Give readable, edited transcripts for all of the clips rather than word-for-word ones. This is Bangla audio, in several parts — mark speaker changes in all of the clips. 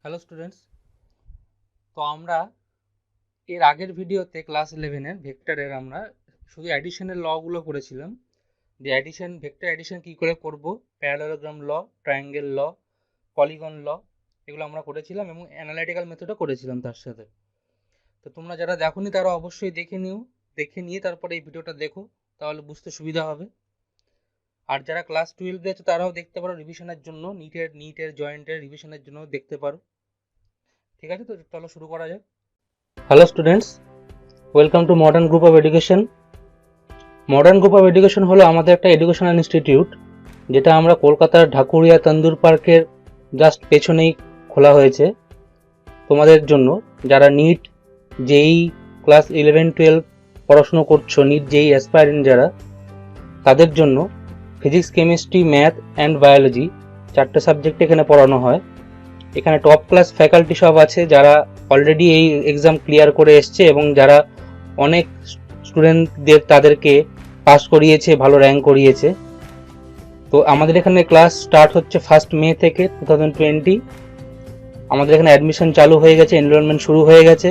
Speaker 1: Hello students. তো আমরা এর আগের ভিডিওতে ক্লাস 11-এর ভেক্টরের আমরা শুধু অ্যাডিশনের লগুলো করেছিলাম, যে ভেক্টর অ্যাডিশন কী করে করব, প্যারালেলোগ্রাম ল, ট্রায়াঙ্গেল ল, পলিগন ল, এগুলো আমরা করেছিলাম এবং অ্যানালিটিক্যাল মেথডও করেছিলাম তার সাথে। তো তোমরা যারা দেখোনি তারা অবশ্যই দেখে নিয়ে তারপরে এই ভিডিওটা দেখো, তাহলে বুঝতে সুবিধা হবে। আর যারা ক্লাস 12-এ আছে তারাও দেখতে পারো রিভিশনের জন্য, নিটের জয়েন্টের রিভিশনের জন্য দেখতে পারো। ঠিক আছে, তো চলো শুরু করা যাক। Hello students, welcome to modern group of education. Modern group of education হলো আমাদের একটা এডুকেশনাল ইনস্টিটিউট, যেটা আমরা কলকাতার ঢাকুরিয়া তন্দুর পার্কের জাস্ট পেছনেই খোলা হয়েছে তোমাদের জন্য। যারা নিট, জেই, ক্লাস 11-12 পড়াশুনো করছো, নিট জেই অ্যাসপায়ারেন্ট যারা, তাদের জন্য physics, chemistry, math and biology 4টে সাবজেক্ট এখানে পড়ানো হয়। এখানে টপ ক্লাস ফ্যাকাল্টি সব আছে, যারা অলরেডি এই এক্সাম ক্লিয়ার করে এসছে এবং যারা অনেক স্টুডেন্টদের তাদেরকে পাস করিয়েছে, ভালো র্যাঙ্ক করিয়েছে। তো আমাদের এখানে ক্লাস স্টার্ট হচ্ছে 1 মে থেকে 2020। আমাদের এখানে অ্যাডমিশন চালু হয়ে গেছে, এনরোলমেন্ট শুরু হয়ে গেছে।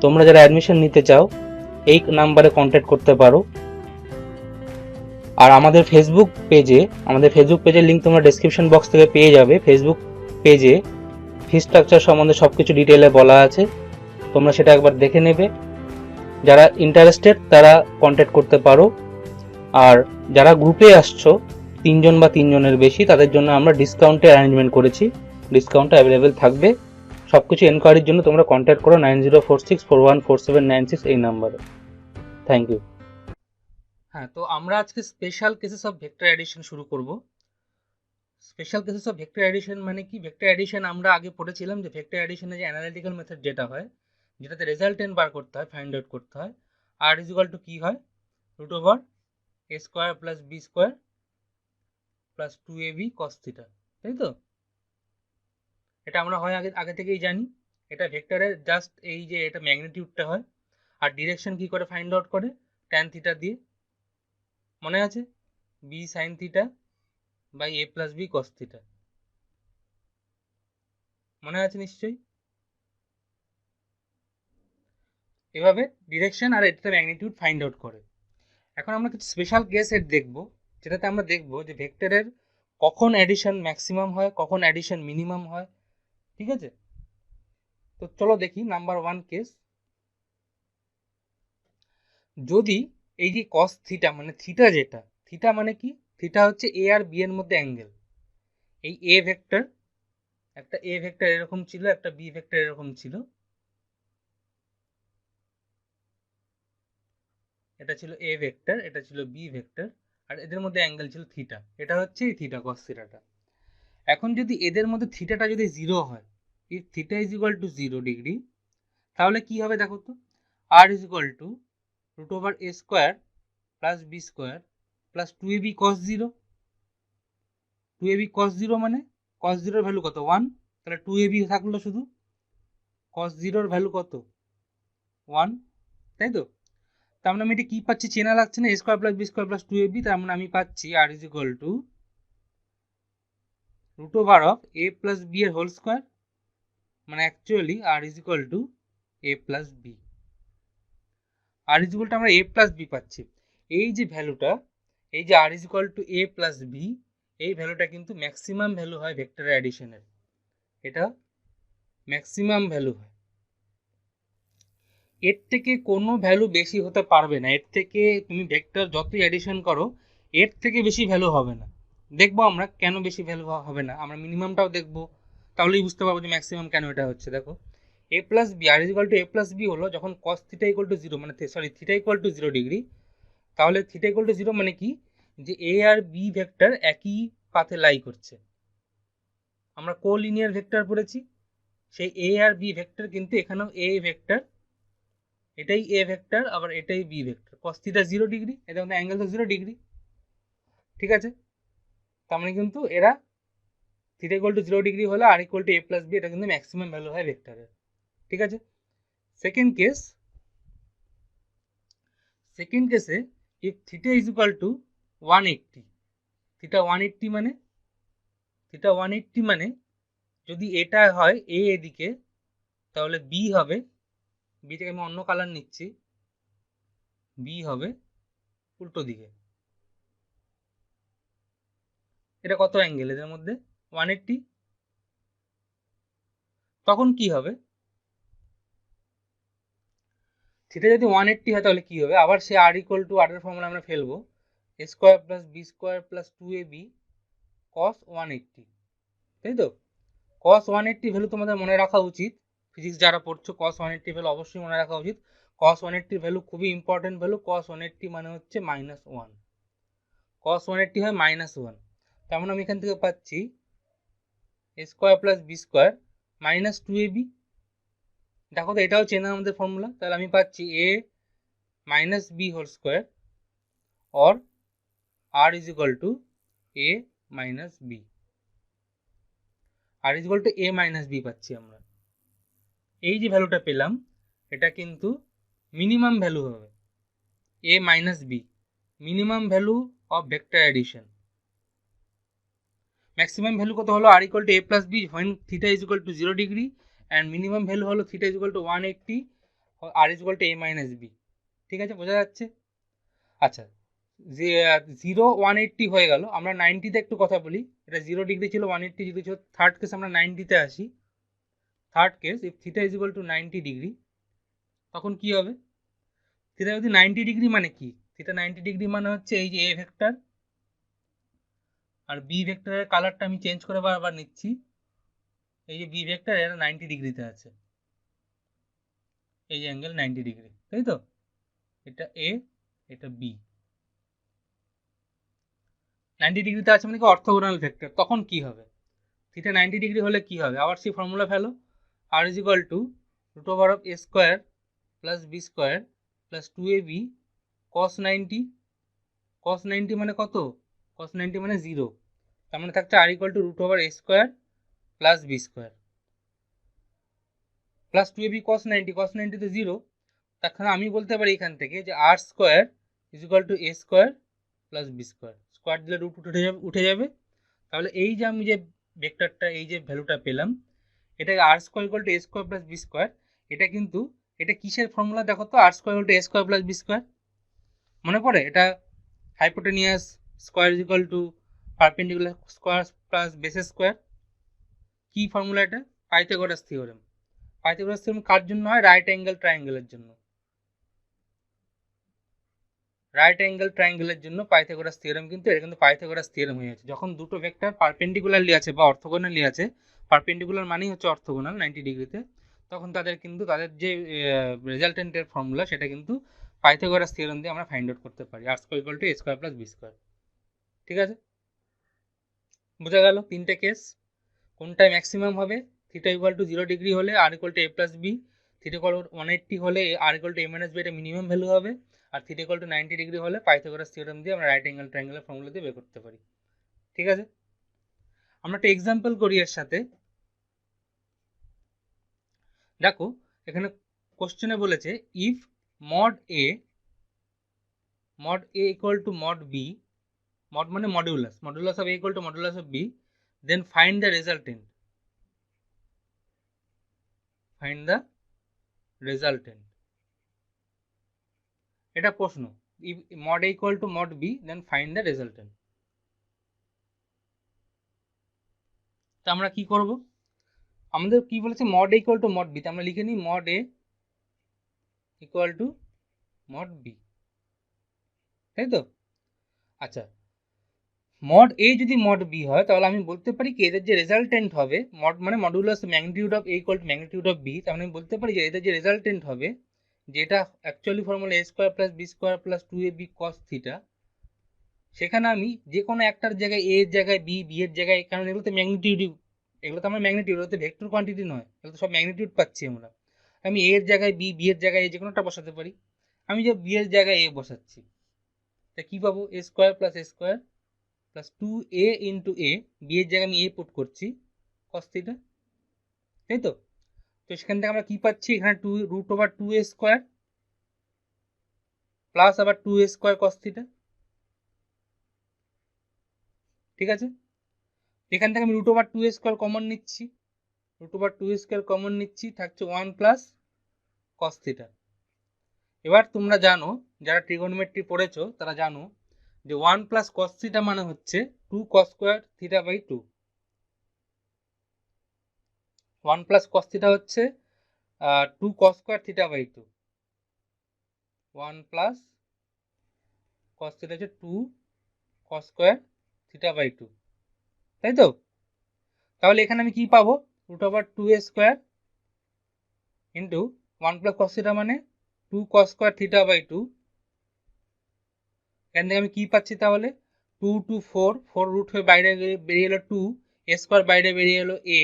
Speaker 1: তোমরা যারা অ্যাডমিশন নিতে চাও এই নাম্বারে কন্ট্যাক্ট করতে পারো। আর আমাদের ফেসবুক পেজের লিঙ্ক তোমরা ডেসক্রিপশন বক্স থেকে পেয়ে যাবে। ফেসবুক পেজে ফি স্ট্রাকচার সম্বন্ধে সব কিছু ডিটেলে বলা আছে, তোমরা সেটা একবার দেখে নেবে। যারা ইন্টারেস্টেড তারা কন্ট্যাক্ট করতে পারো। আর যারা গ্রুপে আসছো 3 জন বা 3 জনের বেশি, তাদের জন্য আমরা ডিসকাউন্টের অ্যারেঞ্জমেন্ট করেছি, ডিসকাউন্ট অ্যাভেলেবেল থাকবে। সব কিছু এনকোয়ারির জন্য তোমরা কন্ট্যাক্ট করো 9046414796 এই নাম্বারে। Thank you. হ্যাঁ, তো আমরা আজকে special cases of vector addition শুরু করব। Special cases of vector addition মানে কি? ভেক্টর অ্যাডিশন আমরা আগে পড়েছিলাম যে ভেক্টর অ্যাডিশনে যে অ্যানালিটিক্যাল মেথড যেটা হয়, যেটাতে রেজাল্টেন্ট বার করতে হয়, ফাইন্ড আউট করতে হয়, আর ইজ ইকুয়াল টু কি হয়, root over a square plus b square plus 2ab cos theta, তাই তো? এটা আমরা হয় আগে থেকেই জানি। এটা ভেক্টরের জাস্ট এই যে এটা ম্যাগনিটিউডটা হয়, আর ডিরেকশন কি করে ফাইন্ড আউট করে, ট্যান থিটা দিয়ে। মনে আছে? B sine theta by a plus b cos theta, মনে আছে নিশ্চয়ই? এভাবে ডিরেকশন আর এটা ম্যাগনিটিউড ফাইন্ড আউট করে। এখন আমরা কিছু স্পেশাল কেস এর দেখব, যেটাতে আমরা দেখব যে ভেক্টরের কখন অ্যাডিশন ম্যাক্সিমাম হয়, কখন অ্যাডিশন মিনিমাম হয়। ঠিক আছে, তো চলো দেখি নাম্বার 1 কেস। যদি এই যে cos থিটা মানে থিটা, যেটা থিটা মানে কি, থিটা হচ্ছে এ আর বি এর মধ্যে অ্যাঙ্গেল। এই এ ভেক্টর, একটা এ ভেক্টর এরকম ছিল, একটা বি ভেক্টর এরকম ছিল, এটা ছিল এ ভেক্টর, এটা ছিল বি ভেক্টর, আর এদের মধ্যে অ্যাঙ্গেল ছিল থিটা। এটা হচ্ছে এই থিটা, cos থিটাটা। এখন যদি এদের মধ্যে থিটাটা যদি 0 হয়, if theta is equal to 0 degree, তাহলে কি হবে দেখো তো, R is equal to root over a square plus b square plus 2ab cos 0। 2ab cos 0 মানে cos 0 এর ভ্যালু কত, 1, তাহলে 2ab থাকলো শুধু, cos 0 এর ভ্যালু কত, 1, তাই তো? তার মানে আমি এটা কি পাচ্ছি, চেনা লাগছে না, a square plus b square plus 2ab, তার মানে আমি পাচ্ছি R is equal to root over of a plus b এর হোল স্কোয়ার, মানে actually R is equal to a plus b. R is equal to আমরা এ প্লাস বি পাচ্ছি। এই যে ভ্যালুটা, এই যে R is equal to a plus b, এই ভ্যালুটা কিন্তু ম্যাক্সিমাম ভ্যালু হয় ভেক্টরের অ্যাডিশনের। এটা ম্যাক্সিমাম ভ্যালু হয়, এর থেকে কোনো ভ্যালু বেশি হতে পারবে না। এর থেকে তুমি ভেক্টর যতই অ্যাডিশন করো, এর থেকে বেশি ভ্যালু হবে না। দেখবো আমরা কেন বেশি ভ্যালু হবে না, আমরা মিনিমামটাও দেখবো, তাহলেই বুঝতে পারবো যে ম্যাক্সিমাম কেন এটা হচ্ছে। দেখো, a plus b, R is equal to a plus b হলো যখন কস থিটা ইকুয়াল টু 0, মানে sorry theta equal to 0 degree, তাহলে থিটা ইকুয়াল টু 0 মানে কি, যে এ আর বি ভেক্টর একই পাথে লাই করছে। আমরা কোলিনিয়ার ভেক্টর পড়েছি, সেই এ আর বি ভেক্টর কিন্তু এখানেও এ ভেক্টর, এটাই এ ভেক্টর আবার এটাই b vector. cos theta 0 degree, এটা কিন্তু অ্যাঙ্গেল তো 0 ডিগ্রি। ঠিক আছে, তার মানে কিন্তু এরা থিটা ইকুয়াল টু 0 ডিগ্রি হলে R equal to a plus b, এটা কিন্তু ম্যাক্সিমাম ভ্যালু হয় ভেক্টরের। ঠিক আছে, সেকেন্ড কেসে if theta is equal to 180, theta 180 মানে যদি এটা হয় এ এদিকে, তাহলে বি হবে, বিটাকে আমি অন্য কালার নিচ্ছি, বি হবে উল্টো দিকে। এটা কত অ্যাঙ্গেল এদের মধ্যে? 180। তখন কি হবে? থিটা যদি 180 হয় তাহলে কি হবে? আবার সে আর ইকুয়াল টু আর এর ফর্মুলা আমরা ফেলবো, a square plus b square plus 2ab cos 180, তাই তো? cos 180 ভ্যালু তোমাদের মনে রাখা উচিত, ফিজিক্স যারা পড়ছো cos 180 ভ্যালু অবশ্যই মনে রাখা উচিত। cos 180 ভ্যালু খুবই ইম্পর্টেন্ট ভ্যালু। cos 180 মানে হচ্ছে -1, cos 180 হয় -1। তার মানে আমি এখান থেকে পাচ্ছি a square plus b square minus 2ab। দেখো তো এটাও চেনা আমাদের ফর্মুলা, তাহলে আমি পাচ্ছি a minus b whole square or r is equal to a minus b, r is equal to a minus b পাচ্ছি আমরা। এই যে ভ্যালুটা পেলাম এটা কিন্তু মিনিমাম ভ্যালু হবে, a minus b minimum value of vector addition. Maximum value কত হলো? r equal to a plus b when theta is equal to 0 degree, and minimum value হলো theta is equal to 180, r is equal to a minus b। ঠিক আছে, বোঝা যাচ্ছে? আচ্ছা, যে 0 180 হয়ে গেল, আমরা 90তে একটু কথা বলি। এটা 0 ডিগ্রি ছিল, 180 ডিগ্রি ছিল। থার্ড কেস আমরা 90তে আসি। Third case, if theta is equal to 90 degree, তখন কি হবে? থিটা যদি 90 ডিগ্রি মানে কি? থিটা 90 ডিগ্রি মানে হচ্ছে এই যে এ ভেক্টর, আর বি ভেক্টরের কালারটা আমি চেঞ্জ করে আবার নিচ্ছি। এই যে বি ভেক্টর এটা 90 ডিগ্রিতে আছে, এই যে অ্যাঙ্গেল 90 ডিগ্রি, তাই তো? এটা এ, এটা বি, 90 ডিগ্রিতে আছে মানে কি? Orthogonal vector. তখন কি হবে? থিটা 90 ডিগ্রি হলে কি হবে? আবার সেই formula fellow, r is equal to root over of a square plus b square plus 2ab cos 90। cos 90 মানে কত? cos 90 মানে 0, তার মানে থাকছে r equal to root over a square plus b square plus 2ab cos 90। cos 90 তো 0, তখন আমি বলতে পারি এখান থেকে যে r square is equal to a square plus b square, square দিলে রুট উঠে যাবে। তাহলে এই যে আমি যে ভেক্টরটা, এই যে ভ্যালুটা পেলাম, এটাকে R square equal to a square plus b square. এটা কিন্তু, এটা কিসের ফর্মুলা দেখো তো? R square equal to a square plus b square, মনে পড়ে? এটা hypotenuse square is equal to perpendicular square plus base square. কি ফর্মুলা এটা? Pythagoras theorem. পাইথাগোরাস থিওরেম কার জন্য হয়? রাইট অ্যাঙ্গেল ট্রায়াঙ্গেলের জন্য। রাইট অ্যাঙ্গেল ট্রায়াঙ্গেলের জন্য পাইথাগোরাস থিওরেম, কিন্তু এটা কিন্তু পাইথাগোরাস থিওরেম হয়ে যাচ্ছে যখন দুটো ভেক্টর পারপেন্ডিকুলারলি আছে বা অর্থোগোনালি আছে। পারপেন্ডিকুলার মানেই হচ্ছে অর্থোগোনাল 90 ডিগ্রিতে, তখন তাদের কিন্তু তাদের যে রেজাল্টেন্টের ফর্মুলা সেটা কিন্তু পাইথাগোরাস থিওরেম দিয়ে আমরা ফাইন্ড আউট করতে পারি, R square equal to a square plus b square. ঠিক আছে, বোঝা গেল তিনটে কেস। কোনটায় ম্যাক্সিমাম হবে? থিটা ইকুয়াল টু 0 ডিগ্রি হলে R equal to a plus b, theta equal to 180 হলে R equal to a minus b, এটা মিনিমাম ভ্যালু হবে। আর থিটা ইকুয়াল টু 90 ডিগ্রি হলে পাইথাগোরাস থিওরেম দিয়ে আমরা রাইট অ্যাঙ্গেল ট্রায়াঙ্গেলের ফর্মুলা দিয়ে বের করতে পারি। ঠিক আছে, আমরা একটা এক্সাম্পল করি এর সাথে। দেখো এখানে কোশ্চেনে বলেছে if mod a equal to mod b, mod মানে modulus, modulus of a equal to modulus of b, then find the resultant. Find the resultant, এটা প্রশ্ন। If mod a equal to mod b then find the resultant. তা আমরা কি করব? আমাদের কি বলেছে? Mod a equal to mod b, আমরা লিখে নিই mod a equal to mod b, তাই তো? আচ্ছা, মড এ যদি মড বি হয় তাহলে আমি বলতে পারি কি এদের যে রেজাল্টেন্ট হবে, মড মানে modulus magnitude of a equal to magnitude of b, তার মানে আমি বলতে পারি যে এদের যে রেজাল্টেন্ট হবে, যেটা actually formula a square plus b square plus 2ab cos theta, সেখানে আমি যে কোনো একটার জায়গায় এ এর জায়গায় বি, বি এর জায়গায়, কারণ এগুলোতে ম্যাগনিটিউড, এগুলো তো আমার ম্যাগনিটিউড, এগুলোতে ভেক্টর কোয়ান্টিটি নয়, এগুলো তো সব ম্যাগনিটিউড পাচ্ছি আমরা। আমি এ এর জায়গায় বি, বি এর জায়গায় এ, যে কোনোটা বসাতে পারি। আমি যে বি এর জায়গায় এ বসাচ্ছি, তা কি পাবো? এ square plus a square plus 2a into A, B এর জায়গায় আমি এ পুট করছি cos থিটা, তাই তো? তো সেখান থেকে আমরা কি পাচ্ছি? এখানে 2 root over 2a square plus আবার 2a স্কোয়ার cos থিটা। ঠিক আছে, এখান থেকে আমি root over 2a square common নিচ্ছি, রুট ওভার 2 স্কয়ার কমন নিচ্ছি, থাকছে 1 প্লাস cos থিটা। এবার তোমরা জানো, যারা ট্রিগোনোমেট্রি পড়েছো তারা জানো যে 1 প্লাস cos থিটা মানে হচ্ছে 2 cos square theta by 2। 1 plus cos theta হচ্ছে 2 cos square theta by 2। 1 plus cos theta হচ্ছে 2 cos স্কয়ার থিটা বাই 2, তাই তো? তাহলে এখানে আমি কি পাবো? Root over 2a square into 1 plus cos theta মানে 2 cos স্কয়ার থিটা বাই 2। এখান থেকে আমি কি পাচ্ছি তাহলে? 2 টু 4, 4 রুট হয়ে বাইরে বেরিয়ে এলো 2, a স্কয়ার বাইরে বেরিয়ে এলো a,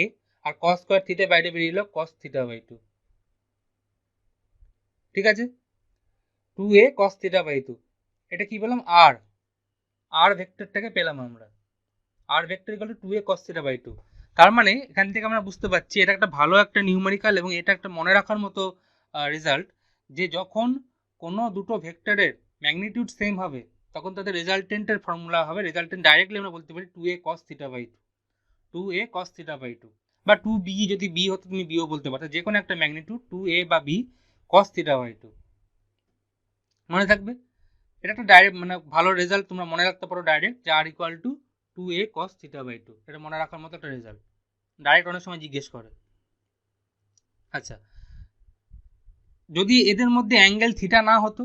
Speaker 1: আর cos স্কয়ার থিটা বাইরে বেরিয়ে এলো cos থিটা বাই 2। ঠিক আছে, 2a cos থিটা বাই 2, এটা কি পেলাম? আর ভেক্টরটাকে পেলাম আমরা, R vector equal to 2a cos theta by 2। তার মানে এখান থেকে আমরা বুঝতে পারছি এটা একটা ভালো একটা নিউমেরিক্যাল, এবং এটা একটা মনে রাখার মতো রেজাল্ট, যে যখন কোনো দুটো ভেক্টরের ম্যাগনিটিউড সেম হবে তখন তাদের রেজাল্টেন্টের ফর্মুলা হবে, রেজাল্টেন্ট ডাইরেক্টলি আমরা বলতে পারি 2a cos theta by 2, 2a cos theta by 2, বা 2b, যদি b হতো তুমি bও বলতে পারতো, যে কোনো একটা ম্যাগনিটিউড 2a বা b cos থিটা বাই 2, মনে থাকবে। এটা একটা ডাইরেক্ট মানে ভালো রেজাল্ট, তোমরা মনে রাখতে পারো ডাইরেক্ট, যে R equal to 2a cos theta by 2, এটা মনে রাখার মতো একটা রেজাল্ট, ডাইরেক্ট অনেক সময় জিজ্ঞেস করে। আচ্ছা, যদি এদের মধ্যে অ্যাঙ্গেল থিটা না হতো,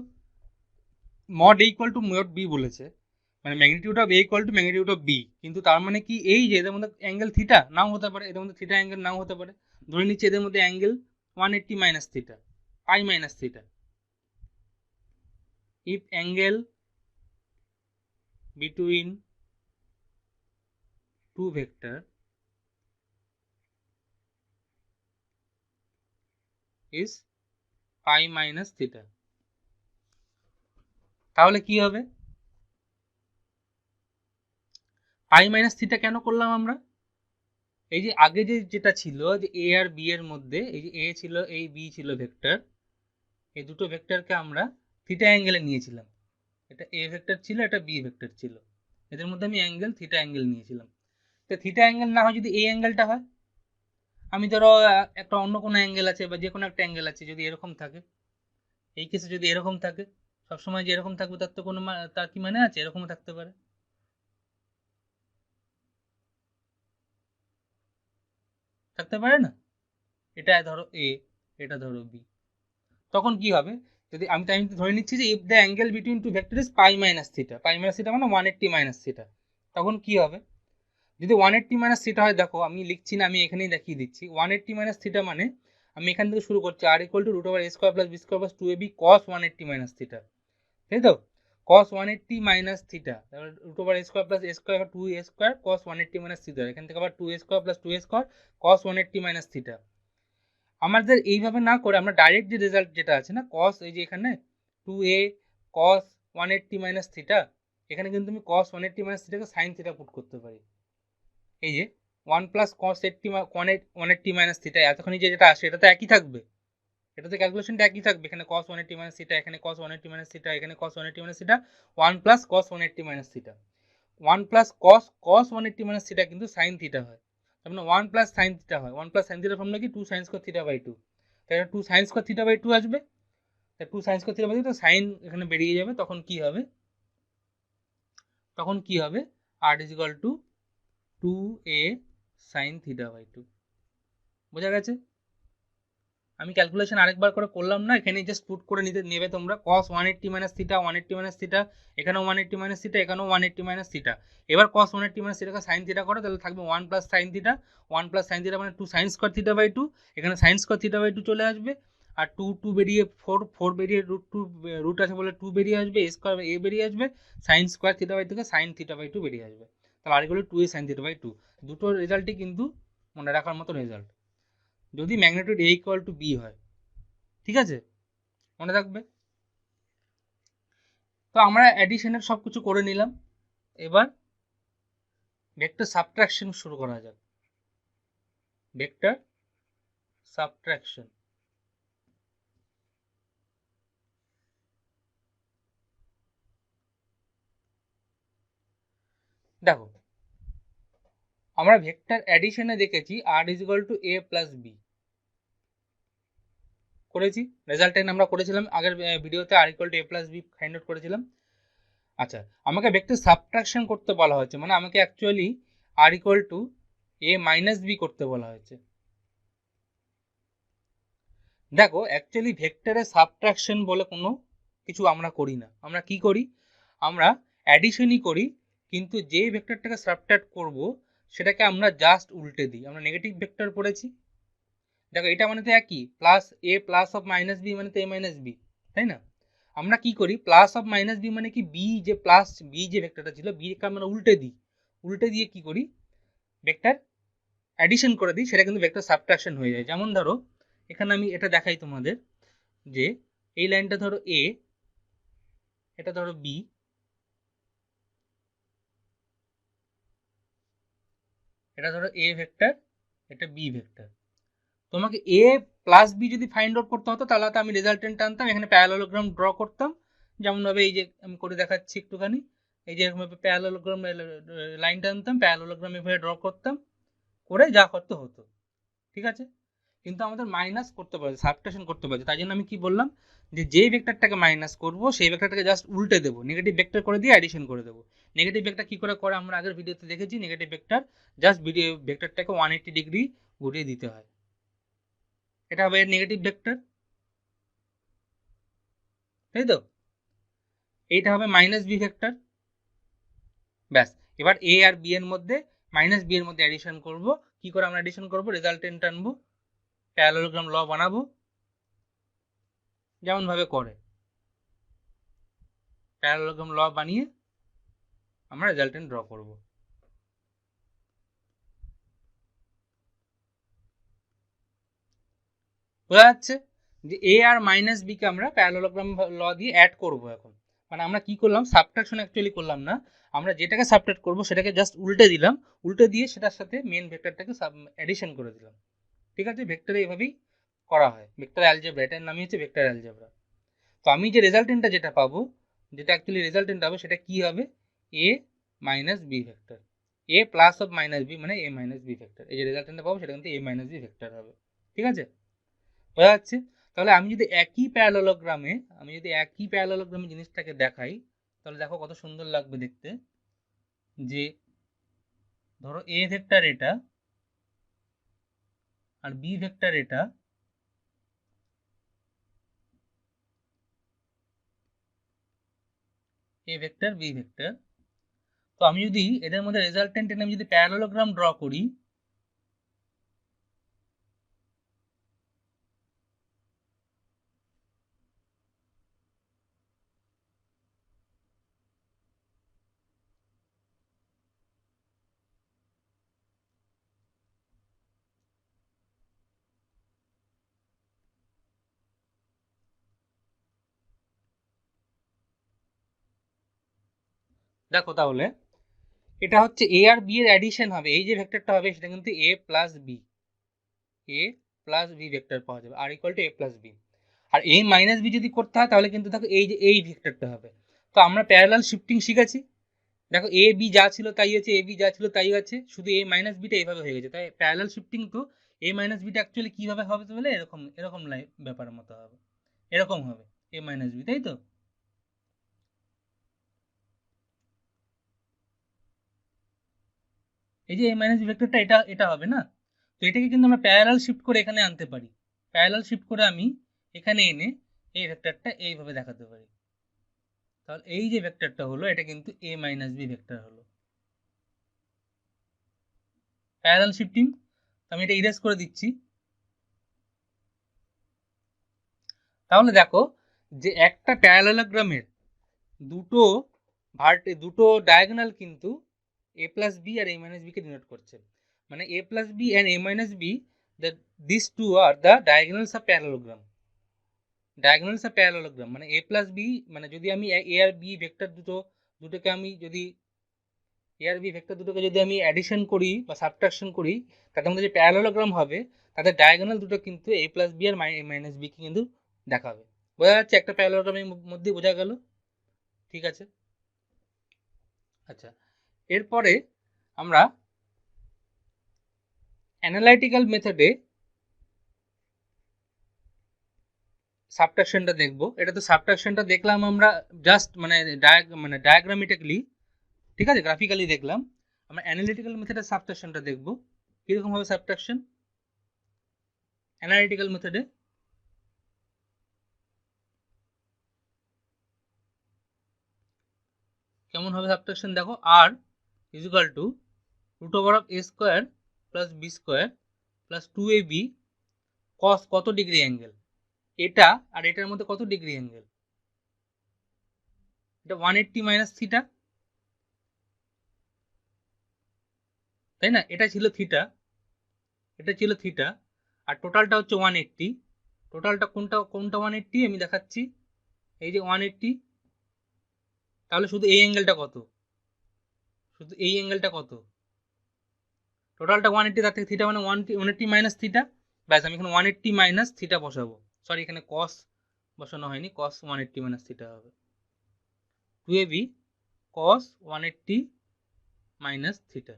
Speaker 1: mod a equal to mod b বলেছে, মানে magnitude of a equal to magnitude of b, কিন্তু তার মানে কি এই যে এদের মধ্যে অ্যাঙ্গেল থিটা নাও হতে পারে, এদের মধ্যে থিটা অ্যাঙ্গেল নাও হতে পারে। ধরে নিচ্ছি এদের মধ্যে angle 180 minus theta, pi minus theta. If angle between two vector is pi minus theta, তাহলে কি হবে? পাই মাইনাস থিটা কেন করলাম আমরা? এই যে আগে যেটা ছিল যে এ আর বি এর মধ্যে, এই যে এ ছিল, এই বি ছিল ভেক্টর, এই দুটো ভেক্টরকে আমরা থিটা অ্যাঙ্গেলে নিয়েছিলাম। এটা এ ভেক্টর ছিল, এটা বি ভেক্টর ছিল, এদের মধ্যে আমি অ্যাঙ্গেল থিটা অ্যাঙ্গেল নিয়েছিলাম। তো থিটা অ্যাঙ্গেল না হয় যদি এই অ্যাঙ্গেলটা হয়, আমি ধরো একটা অন্য কোনো অ্যাঙ্গেল আছে বা যে কোনো একটা অ্যাঙ্গেল আছে, যদি এরকম থাকে, এই কেসে যদি এরকম থাকে, সবসময় যে এরকম থাকবে তার তো কোনো তার কি মানে আছে? এরকমও থাকতে পারে, থাকতে পারে না? এটা ধরো এ, এটা ধরো বি, তখন কি হবে? যদি আমি ধরে নিচ্ছি যে if the angle between two vector is pi minus theta, pi minus theta মানে 180 মাইনাস থিটা, তখন কি হবে? যদি 180 মাইনাস থিটা হয়, দেখো আমি লিখছি না, আমি এখানেই দেখিয়ে দিচ্ছি। 180 মাইনাস থিটা মানে আমি এখান থেকে শুরু করছি, R equal to root over a square plus b square plus 2ab cos 180 minus theta, তাই তো? cos 180 মাইনাস থিটা, তারপর root over a square plus a square 2a square cos 180 minus theta, এখান থেকে আবার 2a square plus 2a square cos 180 minus theta. আমাদের এইভাবে না করে আমরা ডাইরেক্ট যে রেজাল্ট যেটা আছে না, cos, এই যে এখানে 2a cos 180 মাইনাস থিটা, এখানে কিন্তু আমি cos 180 মাইনাস থিটাকে sin থিটা পুট করতে পারি। এই যে 1 প্লাস cos 180 মাইনাস থিটা, এতক্ষণ যে যেটা আসে এটা তো একই থাকবে, এটা তো ক্যালকুলেশনটা একই থাকবে, এখানে cos 180 মাইনাস থিটা, এখানে cos 180 মাইনাস থিটা, এখানে cos 180 minus theta, 1 plus cos 180 minus theta, 1 plus cos 180 minus theta কিন্তু sin থিটা হয়, তার মানে 1 প্লাস sin থিটা হয়। 1 প্লাস sin থিটার ফর্মুলা কি? 2 sin স্কয়ার থিটা বাই 2, তাই 2 sin স্কয়ার থিটা বাই 2 আসবে, তাই 2 sin স্কয়ার থিটা বাই 2, তো sin এখানে বেরিয়ে যাবে, তখন কি হবে? r is equal to 2a sin theta by 2, বোঝা গেছে? আমি ক্যালকুলেশন আরেকবার করে করলাম না, এখানে জাস্ট পুট করে নিতে নেবে তোমরা, cos 180 minus theta, 180 minus theta, এখানেও 180 মাইনাস থিটা, এখানেও 180 মাইনাস থিটা। এবার cos 180 মাইনাস থিটাকে sin থিটা করো, তাহলে থাকবে 1 plus sin theta, 1 plus sin theta মানে 2 sin স্কয়ার থিটা বাই 2, এখানে sin স্কয়ার থিটা বাই 2 চলে আসবে, আর 2 2 বেরিয়ে 4 4 বেরিয়ে রুট 2 রুট আছে বলে 2 বেরিয়ে আসবে, a স্কয়ার a বেরিয়ে আসবে, sin স্কয়ার থিটা বাই 2 থেকে sin থিটা বাই 2 বেরিয়ে আসবে, তাহলে আর এগুলো 2a sin থিটা বাই 2। দুটো রেজাল্টই কিন্তু মনে রাখার মতো রেজাল্ট, যদি magnitude a equal to b হয়, ঠিক আছে, মনে রাখবে। তো আমরা অ্যাডিশনের সব কিছু করে নিলাম, এবার ভেক্টর সাবট্রাকশন শুরু করা যাক। ভেক্টর সাবট্রাকশন, দেখো আমরা ভেক্টর অ্যাডিশনে দেখেছি R is equal to a plus b করেছি, রেজাল্টেন্ট আমরা করেছিলাম আগের ভিডিওতে, R equal to a plus b find out করেছিলাম। আচ্ছা, আমাকে ভেক্টর সাবট্রাকশন করতে বলা হয়েছে, মানে আমাকে actually r equal to a minus b করতে বলা হয়েছে। দেখো অ্যাকচুয়ালি ভেক্টরের সাবট্রাকশন বলে কোনো কিছু আমরা করি না, আমরা কি করি, আমরা অ্যাডিশনই করি, কিন্তু যে ভেক্টরটাকে সাবট্রাক্ট করব সেটাকে আমরা জাস্ট উল্টে দিই। আমরা নেগেটিভ ভেক্টর পড়েছি, দেখো এটা মানে তো একই, plus A plus of minus B মানে তো এ মাইনাস বি, তাই না? আমরা কি করি, প্লাস অফ মাইনাস বি মানে কি, বি যে প্লাস বি যে ভেক্টরটা ছিল বিকে আমরা উল্টে দিই, উল্টে দিয়ে কি করি, ভেক্টর অ্যাডিশন করে দিই, সেটা কিন্তু ভেক্টর সাবট্রাকশন হয়ে যায়। যেমন ধরো এখানে আমি এটা দেখাই তোমাদের, যে এই লাইনটা ধরো এ, এটা ধরো বি, এটা ধরো এ ভেক্টর, এটা বি ভেক্টর। তোমাকে এ প্লাস বি যদি ফাইন্ড আউট করতে হতো তাহলে তো আমি রেজাল্টেন্ট আনতাম, এখানে প্যারালোগ্রাম ড্র করতাম, যেমনভাবে এই যে আমি করে দেখাচ্ছি একটুখানি, এই যে এরকমভাবে প্যারালোগ্রাম লাইনটা আনতাম, প্যারালোগ্রাম এভাবে ড্র করতাম, করে যা করতে হতো, ঠিক আছে? কিন্তু আমাদের মাইনাস করতে পারে, সাবট্রাকশন করতে পারে, তাই জন্য আমি কি বললাম, যে যেই ভেক্টরটাকে মাইনাস করব সেই ভেক্টরটাকে জাস্ট উল্টে দেবো, নেগেটিভ ভেক্টর করে দিয়ে অ্যাডিশন করে দেবো। নেগেটিভ ভেক্টর কি করে আমরা আগের ভিডিওতে দেখেছি, নেগেটিভ ভেক্টর জাস্ট ভেক্টরটাকে 180 ডিগ্রি ঘুরিয়ে দিতে হয়, এটা হবে নেগেটিভ ভেক্টর, তাই তো? এইটা হবে মাইনাস বি ভেক্টর। ব্যাস, এবার এ আর বি এর মধ্যে, মাইনাস বি এর মধ্যে অ্যাডিশন করব, কি করে আমরা অ্যাডিশন করব, রেজাল্টেন্ট আনবো, প্যারালোগ্রাম ল বানাবো, যেমন ভাবে করে প্যারালোগ্রাম ল বানিয়ে আমরা রেজাল্টেন্ট ড্র করব। বোঝা যাচ্ছে যে এ আর মাইনাস বি কে আমরা প্যারালোগ্রাম ল দিয়ে অ্যাড করব এখন, মানে আমরা কি করলাম, সাবট্রাকশন অ্যাকচুয়ালি করলাম না, আমরা যেটাকে সাবট্রাক্ট করব সেটাকে জাস্ট উল্টে দিলাম, উল্টে দিয়ে সেটার সাথে মেন ভেক্টরটাকে অ্যাডিশন করে দিলাম, ঠিক আছে? ভেক্টরে এইভাবেই করা হয়, ভেক্টর অ্যালজেব্রা, এটার নামই হচ্ছে ভেক্টর অ্যালজেব্রা। তো আমি যে রেজাল্টেন্টটা যেটা পাবো, যেটা অ্যাকচুয়ালি রেজাল্টেন্ট হবে, সেটা কি হবে, a minus b vector, a plus of minus B মানে এ মাইনাস বি ভেক্টর, এই যে রেজাল্টেন্টটা পাবো সেটা কিন্তু এ মাইনাস বি ভেক্টর হবে, ঠিক আছে? বোঝা যাচ্ছে? তাহলে আমি যদি একই প্যারালোগ্রামে জিনিসটাকে দেখাই, তাহলে দেখো কত সুন্দর লাগবে দেখতে, যে ধরো এ ভেক্টর এটা আর বি ভেক্টর এটা, এ ভেক্টর বি ভেক্টর, তো আমি যদি এদের মধ্যে রেজাল্টেন্ট এনে আমি যদি প্যারালোগ্রাম ড্র করি, দেখো তাহলে এটা হচ্ছে এ আর বি এর অ্যাডিশন হবে, এই যে ভেক্টরটা হবে সেটা কিন্তু a plus b, a plus b vector পাওয়া যাবে, R equal to a plus b. আর এ মাইনাস বি যদি করতে হয় তাহলে কিন্তু দেখো এই যে এই ভেক্টরটা হবে। তো আমরা প্যারালাল শিফটিং শিখেছি, দেখো এ বি যা ছিল তাই আছে, এ বি যা ছিল তাই আছে, শুধু এ মাইনাস বিটা এইভাবে হয়ে গেছে, তাই প্যারালাল শিফটিং তো এ মাইনাস বিটা অ্যাকচুয়ালি কীভাবে হবে বলে এরকম এরকম ব্যাপারের মতো হবে, এরকম হবে এ মাইনাস বি, তাই তো? এই যে এ মাইনাস ভেক্টরটা এটা এটা হবে না, তো এটাকে কিন্তু আমরা প্যারালাল শিফট করে এখানে আনতে পারি, প্যারালাল শিফট করে আমি এখানে এনে এই ভেক্টরটা এইভাবে দেখাতে পারি, তাহলে এই যে ভেক্টরটা হলো এটা কিন্তু এ মাইনাস বি ভেক্টর হলো, প্যারালাল শিফটিং। আমি এটা ইরেজ করে দিচ্ছি, তাহলে দেখো যে একটা প্যারালালোগ্রামের দুটো দুটো ডায়াগোনাল কিন্তু এ প্লাস বি আর এ মাইনাস বি কে ডিনোট করছে, মানে a plus b and a minus b, this two are the diagonals of parallelogram, diagonals of parallelogram মানে এ প্লাস বি, মানে যদি আমি এ আর বি ভেক্টর দুটোকে আমি যদি এ আর বি ভেক্টর দুটোকে যদি আমি অ্যাডিশন করি বা সাবট্রাকশন করি, তাদের মধ্যে যে প্যারালোগ্রাম হবে তাদের ডায়াগোনাল দুটো কিন্তু এ প্লাস বি আর এ মাইনাস বি কে কিন্তু দেখাবে। বোঝা যাচ্ছে? একটা প্যারালোগ্রামের মধ্যে বোঝা গেল, ঠিক আছে? আচ্ছা, এরপরে আমরা অ্যানালাইটিক্যাল মেথডে সাবট্রাকশনটা দেখবো। এটা তো সাবট্রাকশনটা দেখলাম আমরা জাস্ট মানে ডায়াগ্রামেটিক্যালি, ঠিক আছে, গ্রাফিক্যালি দেখলাম। আমরা অ্যানালিটিক্যাল মেথডে সাবট্রাকশনটা দেখবো কিরকম হবে সাবট্রাকশন অ্যানালিটিক্যাল মেথডে। কেমন হবে সাবট্রাকশন দেখো, R is equal to root over of a square plus b square plus 2ab cos কত ডিগ্রি অ্যাঙ্গেল, এটা আর এটার মধ্যে কত ডিগ্রি অ্যাঙ্গেল, এটা 180 মাইনাস থিটা, তাই না? এটা ছিল থিটা, এটা ছিল থিটা, আর টোটালটা হচ্ছে 180। টোটালটা কোনটা কোনটা 180 আমি দেখাচ্ছি, এই যে 180। তাহলে শুধু এই অ্যাঙ্গেলটা কত, শুধু এই অ্যাঙ্গেলটা কত, টোটালটা 180, তার থেকে থিটা মানে 180 মাইনাস থিটা। ব্যাস, আমি এখানে 180 মাইনাস থিটা বসাবো। সরি, এখানে কস বসানো হয়নি, কস 180 মাইনাস থিটা হবে। 2ab cos 180 minus theta.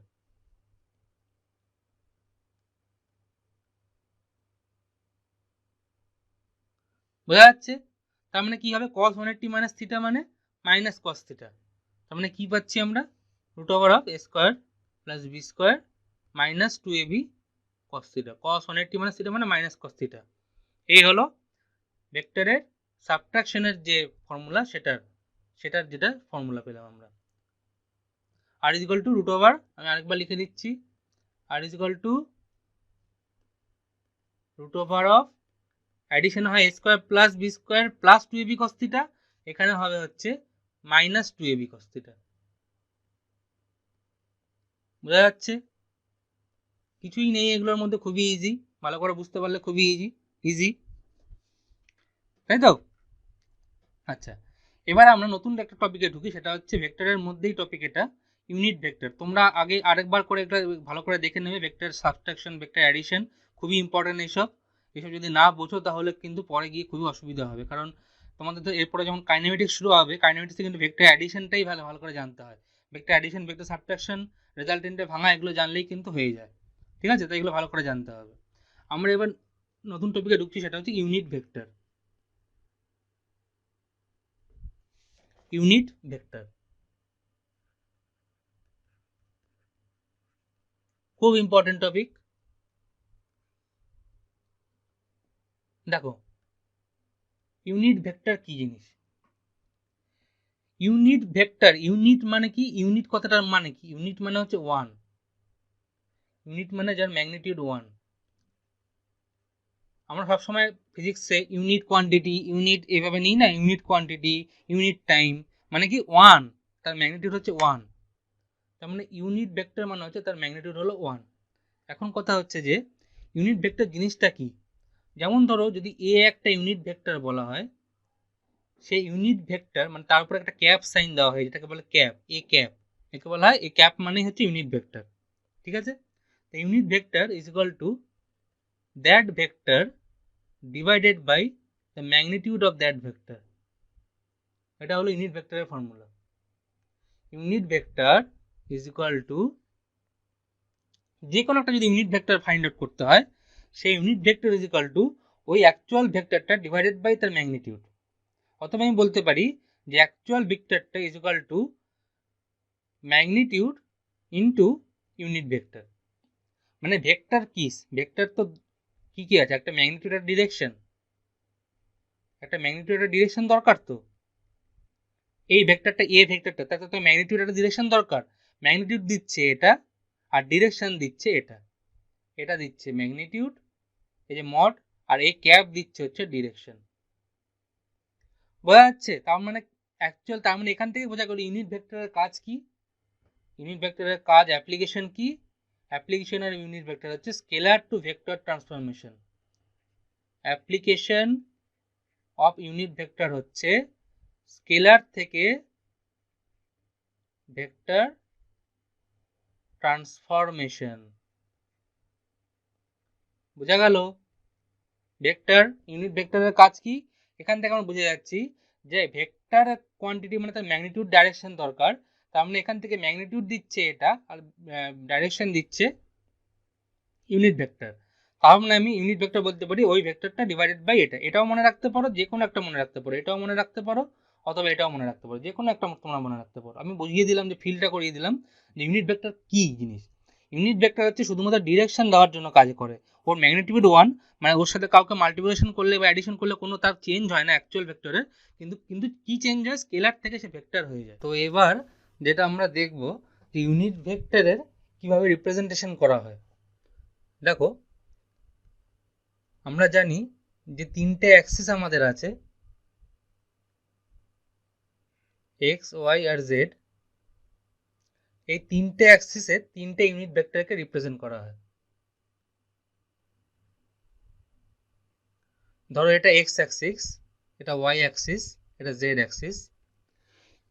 Speaker 1: বোঝা যাচ্ছে? তার মানে কি হবে, cos 180 মাইনাস থিটা মানে মাইনাস cos থিটা। তার মানে কি পাচ্ছি আমরা, root over of a square plus b square minus 2ab cos theta. cos 180 minus theta মানে মাইনাস cos থিটা। এই হলো ভেক্টরের সাবট্রাকশনের যে ফর্মুলা, সেটার যেটা ফর্মুলা পেলাম আমরা। R is equal to root over, আমি আরেকবার লিখে দিচ্ছি, R is equal to root over of, addition হয় a square plus b square plus 2ab cos theta, এখানে হবে হচ্ছে মাইনাস 2ab cos থিটা। বোঝা যাচ্ছে? কিছুই নেই এগুলোর মধ্যে, খুবই ইজি, ভালো করে বুঝতে পারলে খুবই ইজি, তাই তো? আচ্ছা, এবার আমরা নতুন একটা টপিকে ঢুকি, সেটা হচ্ছে ভেক্টরের মধ্যেই টপিক এটা, ইউনিট ভেক্টর। তোমরা আগে আরেকবার করে এটা ভালো করে দেখে নেবে, ভেক্টর সাবট্রাকশন, ভেক্টর অ্যাডিশন, খুবই ইম্পর্টেন্ট এইসব। এসব যদি না বোঝো তাহলে কিন্তু পরে গিয়ে খুবই অসুবিধা হবে, কারণ তোমাদের তো এরপরে যখন কাইনেমেটিক্স শুরু হবে, কাইনেমেটিক্সে কিন্তু ভেক্টর অ্যাডিশনটাই ভালো ভালো করে জানতে হয়। ভেক্টর অ্যাডিশন, ভেক্টর সাবট্রাকশন, রেজাল্টেন্টে ভাঙা, এগুলো জানলেই কিন্তু হয়ে যায়, ঠিক আছে? তো এগুলো ভালো করে জানতে হবে। আমরা এবার নতুন টপিকে ঢুকছি, সেটা হচ্ছে ইউনিট ভেক্টর। ইউনিট ভেক্টর খুব ইম্পর্টেন্ট টপিক। দেখো, ইউনিট ভেক্টর কি জিনিস? ইউনিট ভেক্টর, ইউনিট মানে কি, ইউনিট কথাটার মানে কি, ইউনিট মানে হচ্ছে ওয়ান, ইউনিট মানে যার ম্যাগনিটিউড ওয়ান। আমরা সবসময় ফিজিক্সে ইউনিট কোয়ান্টিটি, ইউনিট এভাবে নিই না, ইউনিট কোয়ান্টিটি, ইউনিট টাইম, মানে কি ওয়ান, তার ম্যাগনিটিউড হচ্ছে ওয়ান। তার মানে ইউনিট ভেক্টর মানে হচ্ছে তার ম্যাগনিটিউড হলো ওয়ান। এখন কথা হচ্ছে যে ইউনিট ভেক্টর জিনিসটা কি। যেমন ধরো, যদি এ একটা ইউনিট ভেক্টর বলা হয়, সেই ইউনিট ভেক্টর মানে তার উপরে একটা ক্যাপ সাইন দেওয়া হয়, যেটাকে বলে ক্যাপ, এ ক্যাপ, একে বলা হয় এ ক্যাপ, মানে হচ্ছে ইউনিট ভেক্টর, ঠিক আছে? তো unit vector is equal to that vector divided by the magnitude of that vector. এটা হলো ইউনিট ভেক্টরের formula. Unit vector is equal to, যে কোনো একটা যদি ইউনিট ভেক্টর ফাইন্ড আউট করতে হয়, সেই unit vector is equal to ওই অ্যাকচুয়াল ভেক্টরটা ডিভাইডেড বাই তার ম্যাগনিটিউড। অথবা আমি বলতে পারি যে অ্যাকচুয়াল ভেক্টরটা is equal to magnitude into unit vector. মানে ভেক্টর কি, ভেক্টর তো কি কি আছে, একটা ম্যাগনিটিউড আর ডিরেকশন, একটা ম্যাগনিটিউড আর ডিরেকশন দরকার। তো এই ভেক্টরটা, এ ভেক্টরটা, তাতে তো ম্যাগনিটিউড আর ডিরেকশন দরকার। ম্যাগনিটিউড দিচ্ছে এটা, আর ডিরেকশন দিচ্ছে এটা, এটা দিচ্ছে ম্যাগনিটিউড, এই যে মড, আর এই ক্যাপ দিচ্ছে হচ্ছে ডিরেকশন। বোঝা যাচ্ছে? তার মানে অ্যাকচুয়াল, তার মানে এখান থেকে বোঝা গেল ইউনিট ভেক্টরের কাজ কি, ইউনিট ভেক্টরের কাজ, অ্যাপ্লিকেশন কি। অ্যাপ্লিকেশন আর ইউনিট ভেক্টর হচ্ছে scalar to vector transformation. Application of unit vector হচ্ছে স্কেলার থেকে ভেক্টর ট্রান্সফরমেশন। বোঝা গেল? ভেক্টর, ইউনিট ভেক্টরের কাজ কি, এখান থেকে আমরা বুঝে যাচ্ছি যে ভেক্টর কোয়ান্টিটি মানে তার ম্যাগনিটিউড ডাইরেকশন দরকার। তার মানে এখান থেকে ম্যাগনিটিউড দিচ্ছে এটা, আর ডাইরেকশন দিচ্ছে ইউনিট ভেক্টর, তার মানে আমি ইউনিট ভেক্টর বলতে পারি ওই ভেক্টরটা ডিভাইডেড বাই এটা। এটাও মনে রাখতে পারো, যে কোনো একটা মনে রাখতে পারো, এটাও মনে রাখতে পারো, অথবা এটাও মনে রাখতে পারো, যে কোনো একটা তোমরা মনে রাখতে পারো। আমি বুঝিয়ে দিলাম, যে ফিলটা করিয়ে দিলাম যে ইউনিট ভেক্টর কি জিনিস। ইউনিট ভেক্টর হচ্ছে শুধুমাত্র ডিরেকশন দেওয়ার জন্য কাজ করে। ওর ম্যাগনিটিউড 1, মানে ওর সাথে কাউকে মাল্টিপ্লিকেশন করলে বা অ্যাডিশন করলে কোনো তার চেঞ্জ হয় না অ্যাকচুয়াল ভেক্টরের, কিন্তু কি চেঞ্জ হয়, স্কেলার থেকে সে ভেক্টর হয়ে যায়। তো এবার যেটা আমরা দেখব যে ইউনিট ভেক্টরের কিভাবে রিপ্রেজেন্টেশন করা হয়। দেখো, আমরা জানি যে তিনটে অ্যাক্সিস আমাদের আছে, এক্স, ওয়াই আর জেড। এই তিনটে অ্যাক্সিসে তিনটে ইউনিট ভেক্টরকে রিপ্রেজেন্ট করা হয়। ধরো এটা এক্স অ্যাক্সিস, এটা ওয়াই অ্যাক্সিস, এটা জেড অ্যাক্সিস।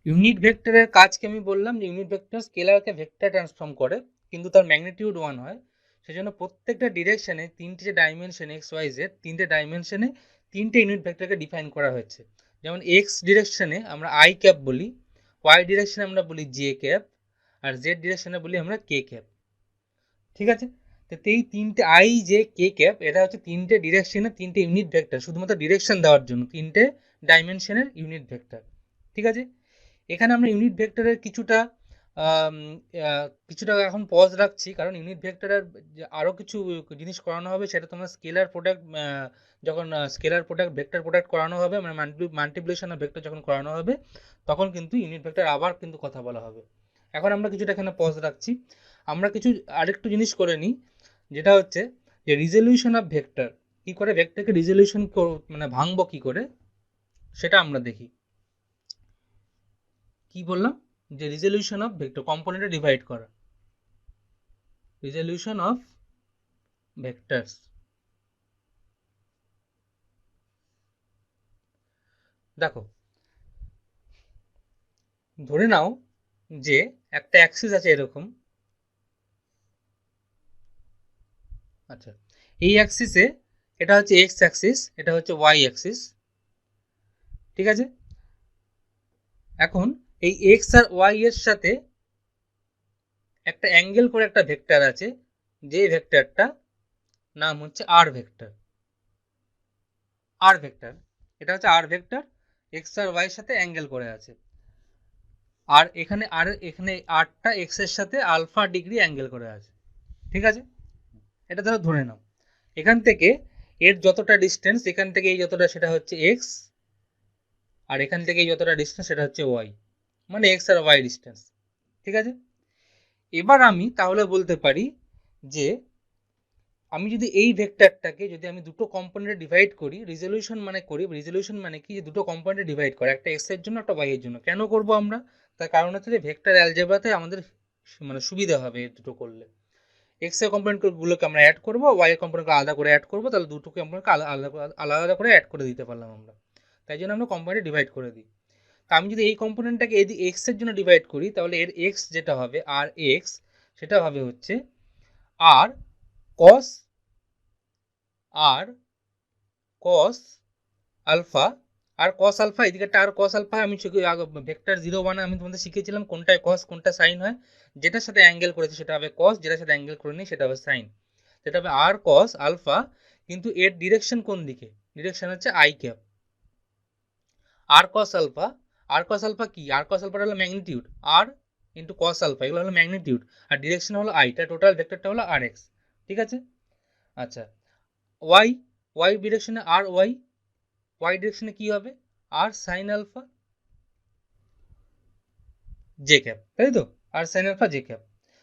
Speaker 1: ইউনিট ভেক্টরের কাজকে আমি বললাম যে ইউনিট ভেক্টর স্কেলারকে ভেক্টর ট্রান্সফর্ম করে, কিন্তু তার ম্যাগনিটিউড 1 হয়। সেজন্য প্রত্যেকটা ডিরেকশনে তিনটে যে ডাইমেনশন এক্স ওয়াই জেড, তিনটে ডাইমেনশনে তিনটে ইউনিট ভেক্টরকে ডিফাইন করা হয়েছে। যেমন এক্স ডিরেকশনে আমরা আই ক্যাপ বলি, ওয়াই ডিরেকশনে আমরা বলি জে ক্যাপ, আর জেড ডিরেকশনে বলি আমরা কে ক্যাপ। ঠিক আছে, তো এই তিনটে আই জে কে ক্যাপ, এটা হচ্ছে তিনটে ডিরেকশনের তিনটে ইউনিট ভেক্টর, শুধুমাত্র ডিরেকশন দেওয়ার জন্য তিনটে ডাইমেনশনের ইউনিট ভেক্টর। ঠিক আছে, এখানে আমরা ইউনিট ভেক্টরের কিছুটা এখন পজ রাখছি, কারণ ইউনিট ভেক্টরের আরও কিছু জিনিস করানো হবে। সেটা তোমার স্কেলার প্রোডাক্ট, যখন স্কেলার প্রোডাক্ট ভেক্টর প্রোডাক্ট করানো হবে, মানে মাল্টিপ্লিকেশন অফ ভেক্টর যখন করানো হবে, তখন কিন্তু ইউনিট ভেক্টর আবার কিন্তু কথা বলা হবে। এখন আমরা কিছুটা এখানে পজ রাখছি, আমরা কিছু আরেকটু জিনিস করে নিই, যেটা হচ্ছে যে রিজলিউশন অফ ভেক্টর, কী করে ভেক্টরকে রিজলিউশন মানে ভাঙবো কী করে, সেটা আমরা দেখি। কি বললাম, যে রিজলিউশন অফ ভেক্টর, কম্পোনেন্টে ডিভাইড করা, রিজলিউশন অফ ভেক্টরস। দেখো, ধরে নাও যে একটা অ্যাক্সিস আছে এরকম। আচ্ছা, এই অ্যাক্সিসে এটা হচ্ছে এক্স অ্যাক্সিস, এটা হচ্ছে ওয়াই অ্যাক্সিস। ঠিক আছে, এখন এই এক্স আর ওয়াই এর সাথে একটা অ্যাঙ্গেল করে একটা ভেক্টর আছে, যে ভেক্টরটা নাম হচ্ছে আর ভেক্টর। আর ভেক্টর, এটা হচ্ছে আর ভেক্টর, এক্স আর ওয়াই এর সাথে অ্যাঙ্গেল করে আছে। আর এখানে আরটা এক্স এর সাথে আলফা ডিগ্রি অ্যাঙ্গেল করে আছে। ঠিক আছে, এটা ধরে নাও এখান থেকে এর যতটা ডিস্টেন্স, এখান থেকে এই যতটা, সেটা হচ্ছে এক্স, আর এখান থেকে এই যতটা ডিস্টেন্স সেটা হচ্ছে ওয়াই, মানে এক্স আর ওয়াই ডিস্টেন্স। ঠিক আছে, এবার আমি তাহলে বলতে পারি যে আমি যদি এই ভেক্টরটাকে যদি আমি দুটো কম্পোনেন্টে ডিভাইড করি, রিজলিউশন মানে কি, যে দুটো কম্পোনেন্টে ডিভাইড করে, একটা এক্স এর জন্য একটা ওয়াই এর জন্য। কেন করব আমরা, তার কারণ হচ্ছে যে ভেক্টর অ্যালজেব্রাতে আমাদের মানে সুবিধা হবে এই দুটো করলে। এক্স এর কম্পোনেন্টগুলোকে আমরা অ্যাড করবো, ওয়াই এর কম্পোনেন্টকে আলাদা করে অ্যাড করবো, তাহলে দুটো কম্পোনেন্টকে আলাদা করে অ্যাড করে দিতে পারলাম আমরা। তাই জন্য আমরা কম্পোনেন্টে ডিভাইড করে দিই। তা আমি যদি এই কম্পোনেন্টটাকে এক্স এর জন্য ডিভাইড করি, তাহলে এর এক্স যেটা হবে, আর এক্স, সেটা হবে হচ্ছে আর কস আলফা। আর কস আলফা, এদিকে আর কস আলফা, আমি ভেক্টর 0 1 আমি তোমাদের শিখিয়েছিলাম কোনটায় কস কোনটা সাইন হয়। যেটার সাথে অ্যাঙ্গেল করেছে সেটা হবে কস, যেটার সাথে অ্যাঙ্গেল করে নি সেটা হবে সাইন। সেটা হবে আর কস আলফা, কিন্তু এর ডিরেকশন কোন দিকে, ডিরেকশন হচ্ছে i cap. R cos alpha কি, আর কস আলফাটা হলো magnitude, r into cos alpha, এগুলো হলো ম্যাগনিটিউড, আর ডিরেকশন হলো আই, টা টোটাল ভেক্টরটা হলো আর এক্স। ঠিক আছে, আচ্ছা, ওয়াই ডিরেকশনে আর ওয়াই ডিরেকশনে কি হবে, আর সাইন আলফা জে ক্যাপ, তাই তো, আর সাইন আলফা জে ক্যাপ।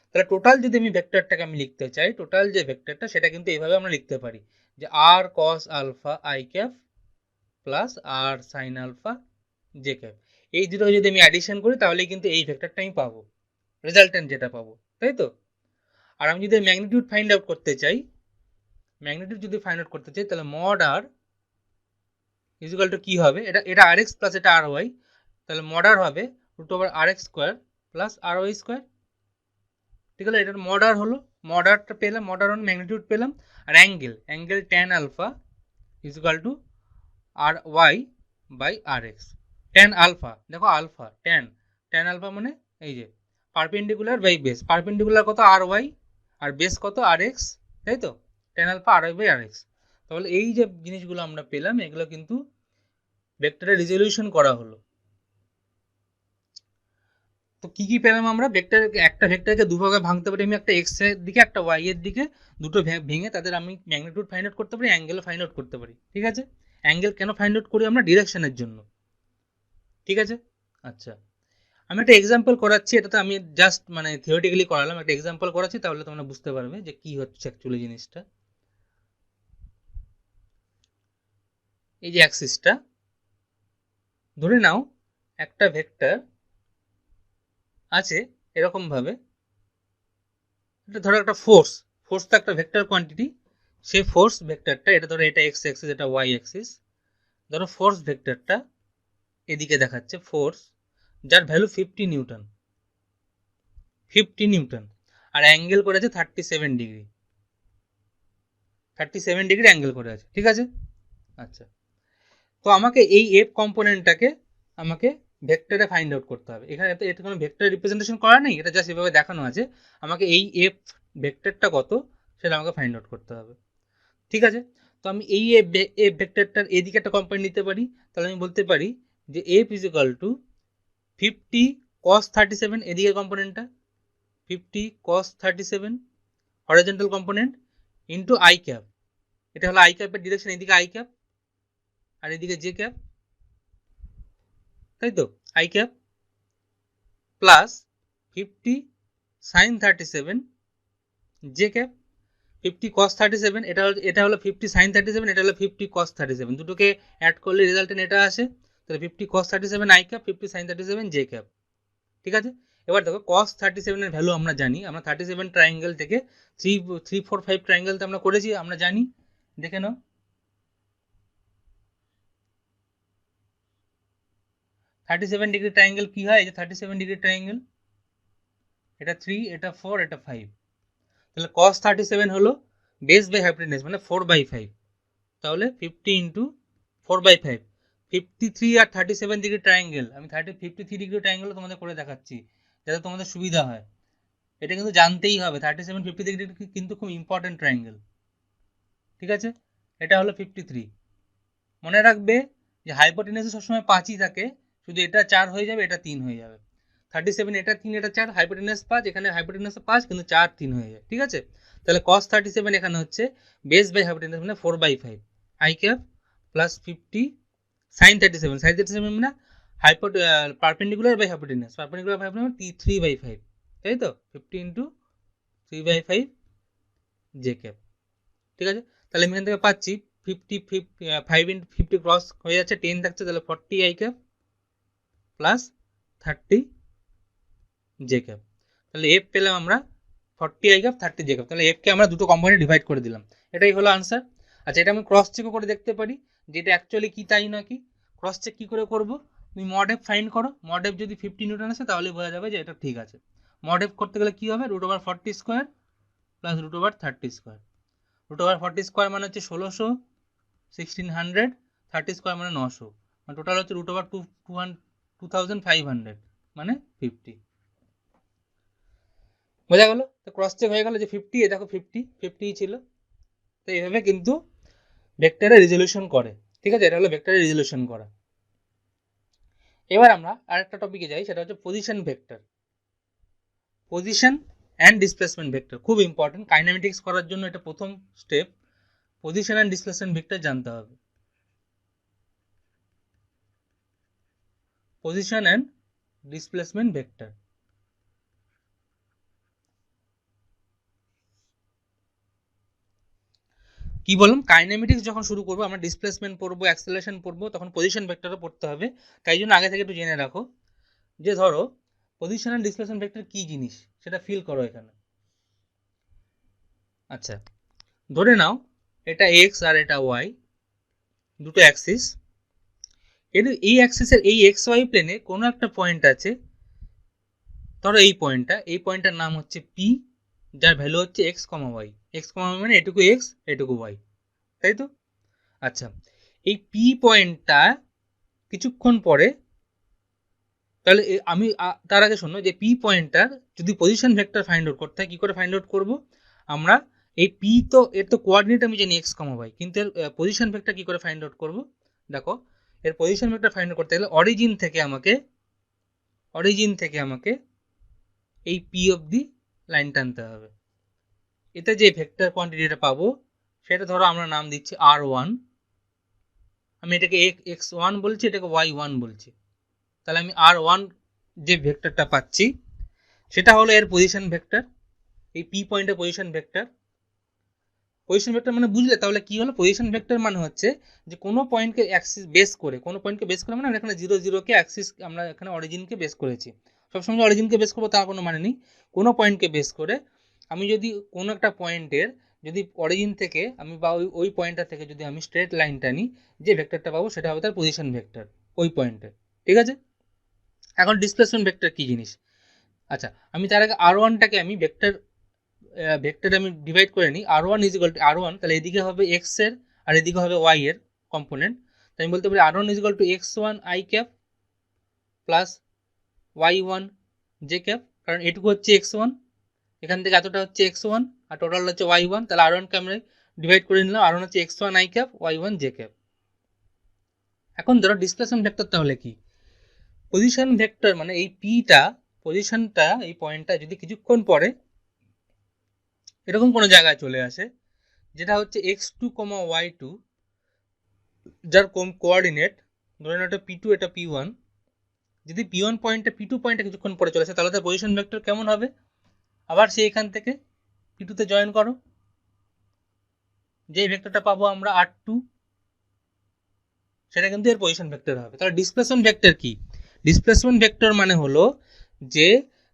Speaker 1: তাহলে টোটাল যদি আমি ভেক্টরটাকে আমি লিখতে চাই, টোটাল যে ভেক্টরটা, সেটা কিন্তু এইভাবে আমরা লিখতে পারি, যে R cos alpha i cap plus R sine alpha j cap. এই দুটো যদি আমি অ্যাডিশন করি, তাহলে কিন্তু এই ভেক্টরটা আমি পাবো, রেজাল্টেন্ট যেটা পাবো, তাই তো। আর আমি যদি ম্যাগনিটিউড ফাইন্ড আউট করতে চাই, তাহলে মড আর ইকুয়াল টু কি হবে, এটা আর এক্স প্লাস এটা আর ওয়াই, তাহলে মড আর হবে রুট ওভার আর এক্স স্কোয়ার প্লাস আর ওয়াই স্কোয়ার। ঠিক আছে, এটার মড আর হলো, মড আরটা পেলাম, মড আর ম্যাগনিটিউড পেলাম। আর angle tan alpha equal to R y by R x. Tan alpha, দেখো আলফা ট্যান আলফা মানে এই যে পারপেন্ডিকুলার বাই বেস, পারপেন্ডিকুলার কত আর ওয়াই, আর বেস কত আর এক্স, তাই তো, tan alpha r by R x. তাহলে এই যে জিনিসগুলো আমরা পেলাম এগুলো কিন্তু ভেক্টরের রিজলিউশন করা হলো। তো কি কি পেলাম আমরা, একটা ভেক্টরকে দুভাগে ভাঙতে পারি আমি, একটা এক্স এর দিকে একটা ওয়াই এর দিকে, দুটো ভেঙে তাদের আমি ম্যাগনিটিউড ফাইন্ড আউট করতে পারি, অ্যাঙ্গেলও ফাইন্ড আউট করতে পারি। ঠিক আছে, অ্যাঙ্গেল কেন ফাইন্ড আউট করি আমরা, ডিরেকশনের জন্য। ঠিক আছে, আচ্ছা আমি একটা এক্সাম্পল করাচ্ছি, এটাতে আমি জাস্ট মানে থিওরিটিক্যালি করালাম, একটা এক্সাম্পল করাচ্ছি তাহলে তোমরা বুঝতে পারবে যে কি হচ্ছে অ্যাকচুয়ালি জিনিসটা। এই যে অ্যাক্সিসটা ধরে নাও, একটা ভেক্টর আছে এরকম ভাবে, এটা ধরো একটা ফোর্স তো একটা ভেক্টর কোয়ান্টিটি, সেই ফোর্স ভেক্টরটা, এটা ধরো এটা এক্স অ্যাক্সিস এটা ওয়াই অ্যাক্সিস, ধরো ফোর্স ভেক্টরটা এদিকে দেখাচ্ছে ফোর্স, যার ভ্যালু 50 নিউটন, আর অ্যাঙ্গেল করে আছে 37 ডিগ্রি, 37 ডিগ্রি অ্যাঙ্গেল করে আছে। ঠিক আছে, আচ্ছা তো আমাকে এই এফ কম্পোনেন্টটাকে আমাকে ভেক্টরে ফাইন্ড আউট করতে হবে। এখানে এটা কোনো ভেক্টর রিপ্রেজেন্টেশন করা নেই, এটা জাস্ট এভাবে দেখানো আছে। আমাকে এই এফ ভেক্টরটা কত সেটা আমাকে ফাইন্ড আউট করতে হবে। ঠিক আছে, তো আমি এই এফ ভেক্টরটার এদিকে একটা কম্পোনেন্ট নিতে পারি, তাহলে আমি বলতে পারি যে F is equal two 50 cos 37, এদিকে কম্পোনেন্টটা 50 cos 37 horizontal component into I cap, এটা হলো আই ক্যাপের ডিরেকশন, এদিকে আই ক্যাপ আর এদিকে জে ক্যাপ, তাই তো, I cap plus 50 sin 37 J cap, 50 cos 37 এটা হলো 50 sin 37, এটা হলো 50 cos 37, দুটোকে অ্যাড করলে রেজাল্টেন্ট এটা আসে, তাহলে 50 cos 37 I cap, 50 sin 37 J cap. ঠিক আছে, এবার দেখো cos 37 এর ভ্যালু আমরা জানি, আমরা 37 ট্রায়াঙ্গেল থেকে 3 4 5 ট্রায়াঙ্গেলতে আমরা করেছি, আমরা জানি, দেখে নাও 37 ডিগ্রি ট্রায়াঙ্গেল কি হয়, এই যে 37 ডিগ্রি ট্রায়াঙ্গেল, এটা 3 এটা 4 এটা 5, তাহলে cos 37 হলো বেস বাই হাইপোটেনাস মানে 4/5, তাহলে 50 ইন্টু 4/5, 53 আর 37 ডিগ্রি ট্রায়াঙ্গেল, আমি 53 ডিগ্রি ট্রায়াঙ্গেল তোমাদের করে দেখাচ্ছি যাতে তোমাদের সুবিধা হয়। এটা কিন্তু জানতেই হবে, 37 50 ডিগ্রি কিন্তু খুব ইম্পর্টেন্ট ট্রায়াঙ্গেল। ঠিক আছে, এটা হলো 53, মনে রাখবে যে হাইপোটেনাসে সবসময় 5ই থাকে, শুধু এটা 4 হয়ে যাবে, এটা 3 হয়ে যাবে। 37 এটা 3 এটা 4, হাইপোটেনাস 5, এখানে হাইপোটেনাস 5 কিন্তু 4 3 হয়ে যায়। ঠিক আছে, তাহলে cos 37 এখানে হচ্ছে বেস বাই হাইপোটেনাস মানে 4/5 আই ক্যাপ প্লাস 50 sin 37 মানে perpendicular by hypotenuse, perpendicular by hypotenuse 3/5, তাই তো, 50 ইন্টু 3/5 জে ক্যাপ। ঠিক আছে, তাহলে আমি এখান থেকে পাচ্ছি 5 ইন্টু 50 ক্রস হয়ে যাচ্ছে 10 থাকছে, তাহলে 40 I cap plus 30 J cap, তাহলে এফ পেলাম আমরা 40 আই ক্যাপ 30 জে ক্যাপ, তাহলে এফকে আমরা দুটো কম্পোনেন্টে ডিভাইড করে দিলাম, এটাই হলো আনসার। আচ্ছা এটা আমি ক্রস চেকও করে দেখতে পারি যে এটা অ্যাকচুয়ালি কি তাই নাকি। ক্রস চেক কি করে করব, তুমি মড এফ ফাইন্ড করো, মড এফ যদি 50 নিউটন আসে তাহলে বোঝা যাবে যে এটা ঠিক আছে। মড এফ করতে গেলে কি হবে, √40 স্কোয়ার প্লাস √30 স্কোয়ার, √40 স্কোয়ার মানে হচ্ছে 1600, 1600, 30 স্কোয়ার মানে 900, মানে টোটাল হচ্ছে √2500 মানে 50। বোঝা গেল, তো ক্রস চেক হয়ে গেল যে 50, এ দেখো 50 ছিল। তো এইভাবে কিন্তু ভেক্টরের রিজলিউশন করে। ঠিক আছে, এটা হলো ভেক্টরের রিজলিউশন করা। এবার আমরা আরেকটা টপিকে যাই, সেটা হচ্ছে position vector, position and displacement vector, খুব ইম্পর্টেন্ট কাইনেমেটিক্স করার জন্য এটা প্রথম step, position and displacement vector জানতে হবে। পজিশন অ্যান্ড ডিসপ্লেসমেন্ট ভেক্টর কি বললাম, কাইনেমেটিক্স যখন শুরু করবো আমরা ডিসপ্লেসমেন্ট পড়বো, অ্যাক্সেলারেশন পড়বো, তখন পজিশন ভেক্টরও পড়তে হবে, তাই জন্য আগে থেকে একটু জেনে রাখো যে ধরো পজিশন অ্যান্ড ডিসপ্লেসমেন্ট ভেক্টর কি জিনিস সেটা ফিল করো এখানে। আচ্ছা ধরে নাও এটা এক্স আর এটা ওয়াই, দুটো অ্যাক্সিস, এই অ্যাক্সিসের এই এক্স ওয়াই প্লেনে কোনো একটা পয়েন্ট আছে, ধরো এই পয়েন্টটার নাম হচ্ছে পি, যার ভ্যালু হচ্ছে এক্স কমা ওয়াই, এক্স কমা ওয়াই মানে এটুকু এক্স এটুকু ওয়াই, তাই তো। আচ্ছা এই পি পয়েন্টটা কিছুক্ষণ পরে, তাহলে আমি তার আগে শোনো যে পি পয়েন্টটার যদি পজিশন ভেক্টর ফাইন্ড আউট করতে হয়, কি করে ফাইন্ড আউট করবো, আমরা এই পি তো এর তো কোঅর্ডিনেট আমি জানি এক্স কমা ওয়াই, কিন্তু এর পজিশন ভেক্টর কি করে ফাইন্ড আউট করব? দেখো, এর পজিশন ভেক্টর ফাইন্ড আউট করতে গেলে অরিজিন থেকে আমাকে এই পি অবধি লাইন টানতে হবে। এতে যে ভেক্টর কোয়ান্টিটিটা পাবো সেটা ধরো আমরা নাম দিচ্ছি r1, আমি এটাকে x1 বলছি, এটাকে y1 বলছি। তাহলে আমি r1 যে ভেক্টরটা পাচ্ছি সেটা হলো এর পজিশন ভেক্টর, এই পি পয়েন্টের পজিশন ভেক্টর। পজিশন ভেক্টর মানে বুঝলে তাহলে কি হলো? পজিশন ভেক্টর মানে হচ্ছে যে কোনো পয়েন্টকে অ্যাক্সিস বেস করে, কোনো পয়েন্টকে বেস করে মানে আমরা এখানে 0 0 কে অ্যাক্সিস, আমরা এখানে অরিজিনকে বেস করেছি। সবসময় অরিজিনকে বেস করবো তার কোনো মানে নেই। কোনো পয়েন্টকে বেস করে আমি যদি কোনো একটা পয়েন্টের যদি অরিজিন থেকে আমি বা ওই পয়েন্টটা থেকে যদি আমি স্ট্রেট লাইন টানি, যে ভেক্টরটা পাবো সেটা হবে তার পজিশন ভেক্টর ওই পয়েন্টে। ঠিক আছে? এখন ডিসপ্লেসমেন্ট ভেক্টর কি জিনিস? আচ্ছা, আমি তার আগে r1টাকে আমি ভেক্টর আমি ডিভাইড করে নিই। r1 is equal two r1, তাহলে এদিকে হবে x এর আর এদিকে হবে y এর কম্পোনেন্ট। তাই আমি বলতে পারি r1 is equal two x1 i cap plus y1 j cap, কারণ এটুকু হচ্ছে x1, এখান থেকে এতটা হচ্ছে x1 আর টোটাল হচ্ছে y1, তাহলে r1কে আমরা ডিভাইড করে নিলাম, r1 হচ্ছে x1 i cap y1 j cap. এখন ধরো ডিসপ্লেসমেন্ট ভেক্টর তাহলে কি? পজিশন ভেক্টর মানে এই পিটা, পজিশনটা, এই পয়েন্টটা যদি কিছুক্ষণ পরে এরকম কোনো জায়গায় চলে আসে যেটা হচ্ছে x2, y2, যার কোঅর্ডিনেট ধরে নাও এটা p2 এটা p1, যদি p1 পয়েন্টে p2 পয়েন্টে কিছুক্ষণ পরে চলে আসে তাহলে তার পজিশন ভেক্টর কেমন হবে? আবার সেই এখান থেকে p2 তে জয়েন করো, যে ভেক্টরটা পাবো আমরা r2, সেটা কিন্তু এর পজিশন ভেক্টর হবে। তাহলে ডিসপ্লেসমেন্ট ভেক্টর কি? ডিসপ্লেসমেন্ট ভেক্টর মানে হলো যে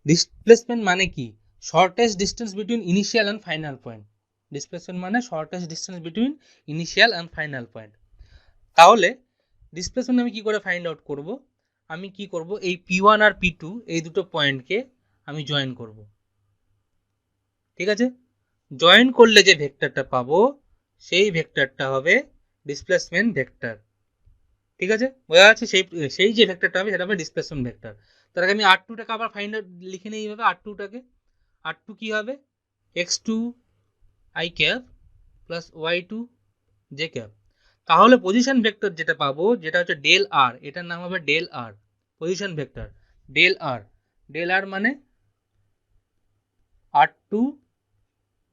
Speaker 1: ডিসপ্লেসমেন্ট মানে কি? Shortest distance between initial and final point. Displacement মানে shortest distance between initial and final point. তাহলে ডিসপ্লেসমেন্ট আমি কি করে ফাইন্ড আউট করব? আমি কি করব, এই p1 আর p2 এই দুটো পয়েন্টকে আমি জয়েন করব। ঠিক আছে? জয়েন করলে যে ভেক্টরটা পাবো সেই ভেক্টরটা হবে ডিসপ্লেসমেন্ট ভেক্টর। ঠিক আছে, বোঝা যাচ্ছে? সেই যে ভেক্টরটা হবে সেটা হবে ডিসপ্লেসমেন্ট ভেক্টর। তার আগে আমি r2টাকে আবার ফাইন্ড আউট লিখে নিই এইভাবে। r2 কি হবে? x2 i cap plus y2 j cap. তাহলে পজিশন ভেক্টর যেটা পাবো যেটা হচ্ছে ডেল আর, এটার নাম হবে ডেল আর, পজিশন ভেক্টর ডেল আর মানে r2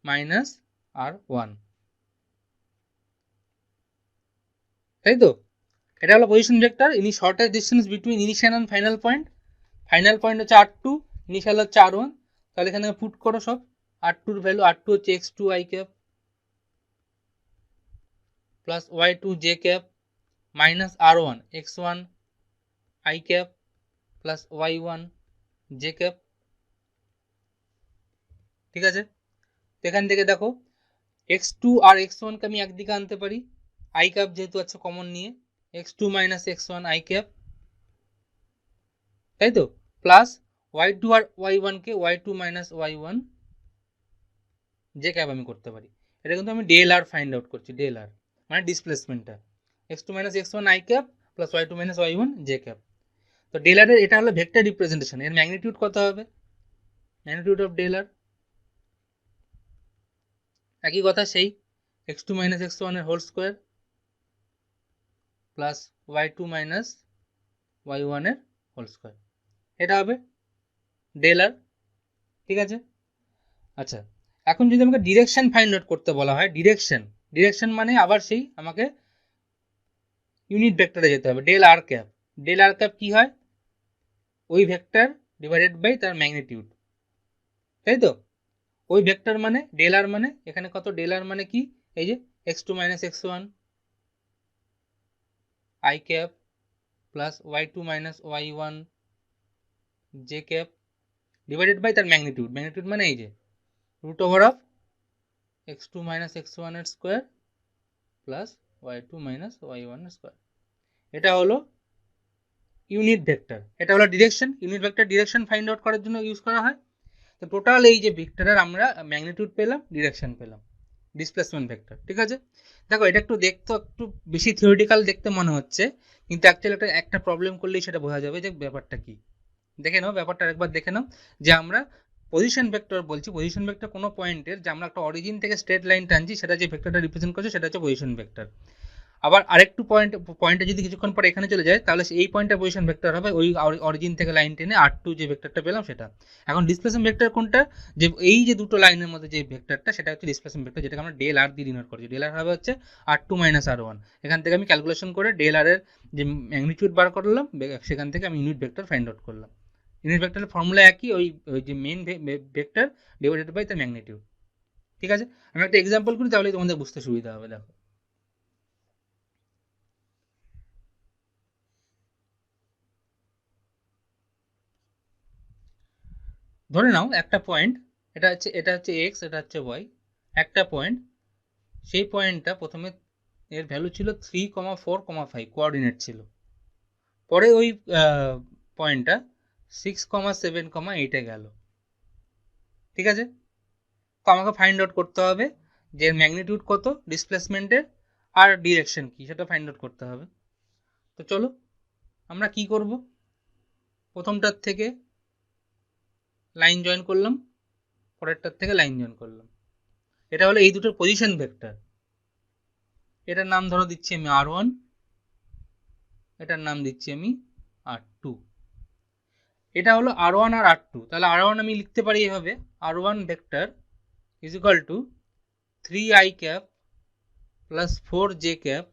Speaker 1: মাইনাস r1, তাই তো? এটা হলো পজিশন ভেক্টর ইনি shortest distance between initial and final point. Final point হচ্ছে r2, ইনিশিয়াল হচ্ছে r1। তাহলে এখানে পুট করো সব, r2 এর ভ্যালু, r2 হচ্ছে x2 i cap plus y2 j cap minus r1 x1 i cap plus y1 j cap. ঠিক আছে? তো এখান থেকে দেখো x2 আর x1 কে আমি একদিকে আনতে পারি, i ক্যাপ যেহেতু আছে কমন নিয়ে, x2 minus x1 i cap, তাই তো? প্লাস y2 আর y1 কে y2 minus y1 j cap আমি করতে পারি। এটা কিন্তু আমি ডেল আর ফাইন্ড আউট করছি, ডেল আর মানে ডিসপ্লেসমেন্টটা, x2 minus x1 i cap plus y2 minus y1 j cap. তো ডেল আর এটা হলো ভেক্টর রিপ্রেজেন্টেশন, এর ম্যাগনিটিউড কত হবে? ম্যাগনিটিউড অফ ডেল আর একই কথা, সেই x2 মাইনাস x1 এর whole square plus y2 minus y1 এর হোল স্কোয়ার, এটা হবে ডেল আর। ঠিক আছে? আচ্ছা, এখন যদি আমাকে ডিরেকশন ফাইন্ড আউট করতে বলা হয়, ডিরেকশন মানে আবার সেই আমাকে ইউনিট ভেক্টরে যেতে হবে, ডেল আর ক্যাপ কি হয়? ওই ভেক্টর ডিভাইডেড বাই তার ম্যাগনিটিউড, তাই তো? ওই ভেক্টর মানে ডেল আর মানে এখানে কত, ডেল আর মানে কি? এই যে x2 minus x1 i cap plus y2 minus y1 j cap divided by তার ম্যাগনিটিউড মানে এই যে root over of x2 minus x1 এর square plus y2 minus y1 এর স্কোয়ার। এটা হলো ইউনিট ভেক্টর, এটা হলো direction. Unit vector direction find out করার জন্য ইউজ করা হয়। তো টোটাল এই যে ভেক্টরের আমরা ম্যাগনিটিউড পেলাম, ডিরেকশন পেলাম, ডিসপ্লেসমেন্ট ভেক্টর। ঠিক আছে? দেখো এটা একটু দেখতে একটু বেশি থিওরিটিক্যাল দেখতে মনে হচ্ছে, কিন্তু অ্যাকচুয়ালি একটা প্রবলেম করলেই সেটা বোঝা যাবে যে ব্যাপারটা কি। দেখে নাও ব্যাপারটা একবার, দেখে নাও যে আমরা পজিশন ভেক্টর বলছি, পজিশন ভেক্টর কোনো পয়েন্টের যে আমরা একটা অরিজিন থেকে স্ট্রেট লাইন টানছি সেটা যে ভেক্টরটা রিপ্রেজেন্ট করছে সেটা হচ্ছে পজিশন ভেক্টর। আবার আরেকটু পয়েন্টে যদি কিছুক্ষণ পরে এখানে চলে যায় তাহলে এই পয়েন্টটা পজিশন ভেক্টর হবে, ওই অরিজিন থেকে লাইন টেনে R2 যে ভেক্টরটা পেলাম সেটা। এখন ডিসপ্লেসমেন্ট ভেক্টর কোনটা, যে এই যে দুটো লাইনের মধ্যে যে ভেক্টরটা সেটা হচ্ছে ডিসপ্লেসমেন্ট ভেক্টর, যেটাকে আমরা ডেল আর দিয়ে ডিনোট করছি। ডেল আর হবে হচ্ছে R2 মাইনাস R1। এখান থেকে আমি ক্যালকুলেশন করে ডেল আর এর যে ম্যাগনিটিউড বার করলাম, সেখান থেকে আমি ইউনিট ভেক্টর ফাইন্ড আউট করলাম। ইউনিট ভেক্টরের ফর্মুলা একই, ওই যে মেইন ভেক্টর ডিভাইডেড বাই তার ম্যাগনিটিউড। ঠিক আছে, আমি একটা এক্সাম্পল করি তাহলে তোমাদের বুঝতে সুবিধা হবে। দেখো, ধরে নাও একটা পয়েন্ট, এটা হচ্ছে এক্স, এটা হচ্ছে ওয়াই, একটা পয়েন্ট, সেই পয়েন্টটা প্রথমে এর ভ্যালু ছিল 3,4,5 কোঅর্ডিনেট ছিল, পরে ওই পয়েন্টটা 6,7,8 গেল। ঠিক আছে, তো আমাকে ফাইন্ড আউট করতে হবে যে ম্যাগনিটিউড কত ডিসপ্লেসমেন্টের আর ডিরেকশন কি সেটা ফাইন্ড আউট করতে হবে। তো চলো আমরা কি করব, প্রথমটার থেকে লাইন জয়েন করলাম, পরেরটার থেকে লাইন জয়েন করলাম। এটা হলো এই দুটোর পজিশন ভেক্টর। এটার নাম ধরো দিচ্ছি আমি R1, এটার নাম দিচ্ছি আমি R2। এটা হলো R1 আর R2। তাহলে R1 আমি লিখতে পারি এভাবে, R1 vector is equal two 3i cap plus 4j cap